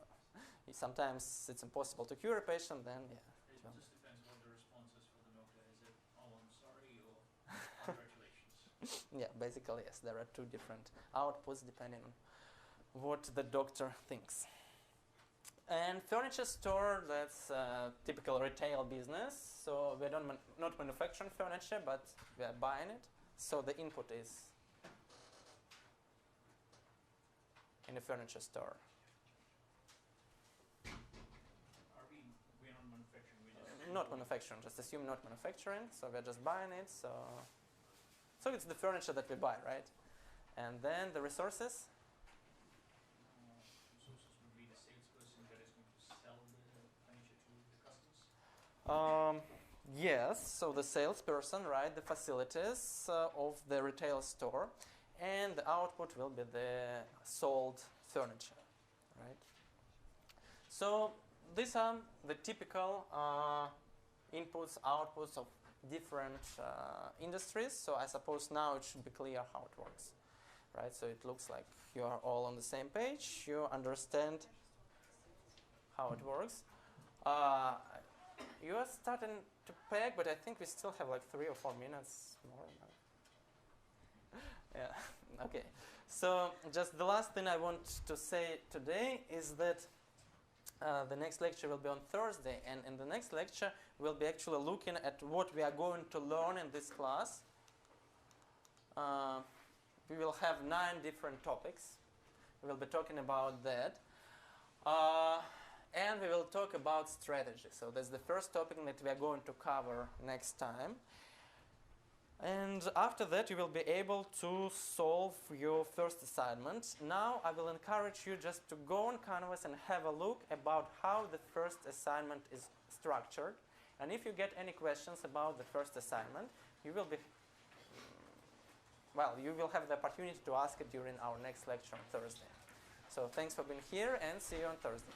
Speaker 2: sometimes it's impossible to cure a patient, then yeah.
Speaker 5: It just depends what the response is for the doctor. Is it, oh, I'm sorry, or congratulations?
Speaker 2: Yeah, basically yes. There are two different outputs depending on what the doctor thinks. And furniture store, that's a typical retail business. So we don't not manufacturing furniture, but we are buying it. So the input is in a furniture store.
Speaker 5: We're not manufacturing,
Speaker 2: Not manufacturing, just assume not manufacturing. So we're just buying it. So it's the furniture that we buy, right? And then the resources.
Speaker 5: Resources would be the salesperson that is going to sell the furniture to the customers.
Speaker 2: Yes, so the salesperson, right, the facilities of the retail store, and the output will be the sold furniture, right? So these are the typical inputs, outputs of different industries. So I suppose now it should be clear how it works, right? So it looks like you are all on the same page. You understand how it works. You are starting to peg, but I think we still have like 3 or 4 minutes more. Yeah, okay. So just the last thing I want to say today is that the next lecture will be on Thursday, and in the next lecture we'll be actually looking at what we are going to learn in this class. We will have 9 different topics. We will be talking about that. And we will talk about strategy. So that's the first topic that we are going to cover next time. And after that, you will be able to solve your first assignment. Now, I will encourage you just to go on Canvas and have a look about how the first assignment is structured. And if you get any questions about the first assignment, you will have the opportunity to ask it during our next lecture on Thursday. So thanks for being here, and see you on Thursday.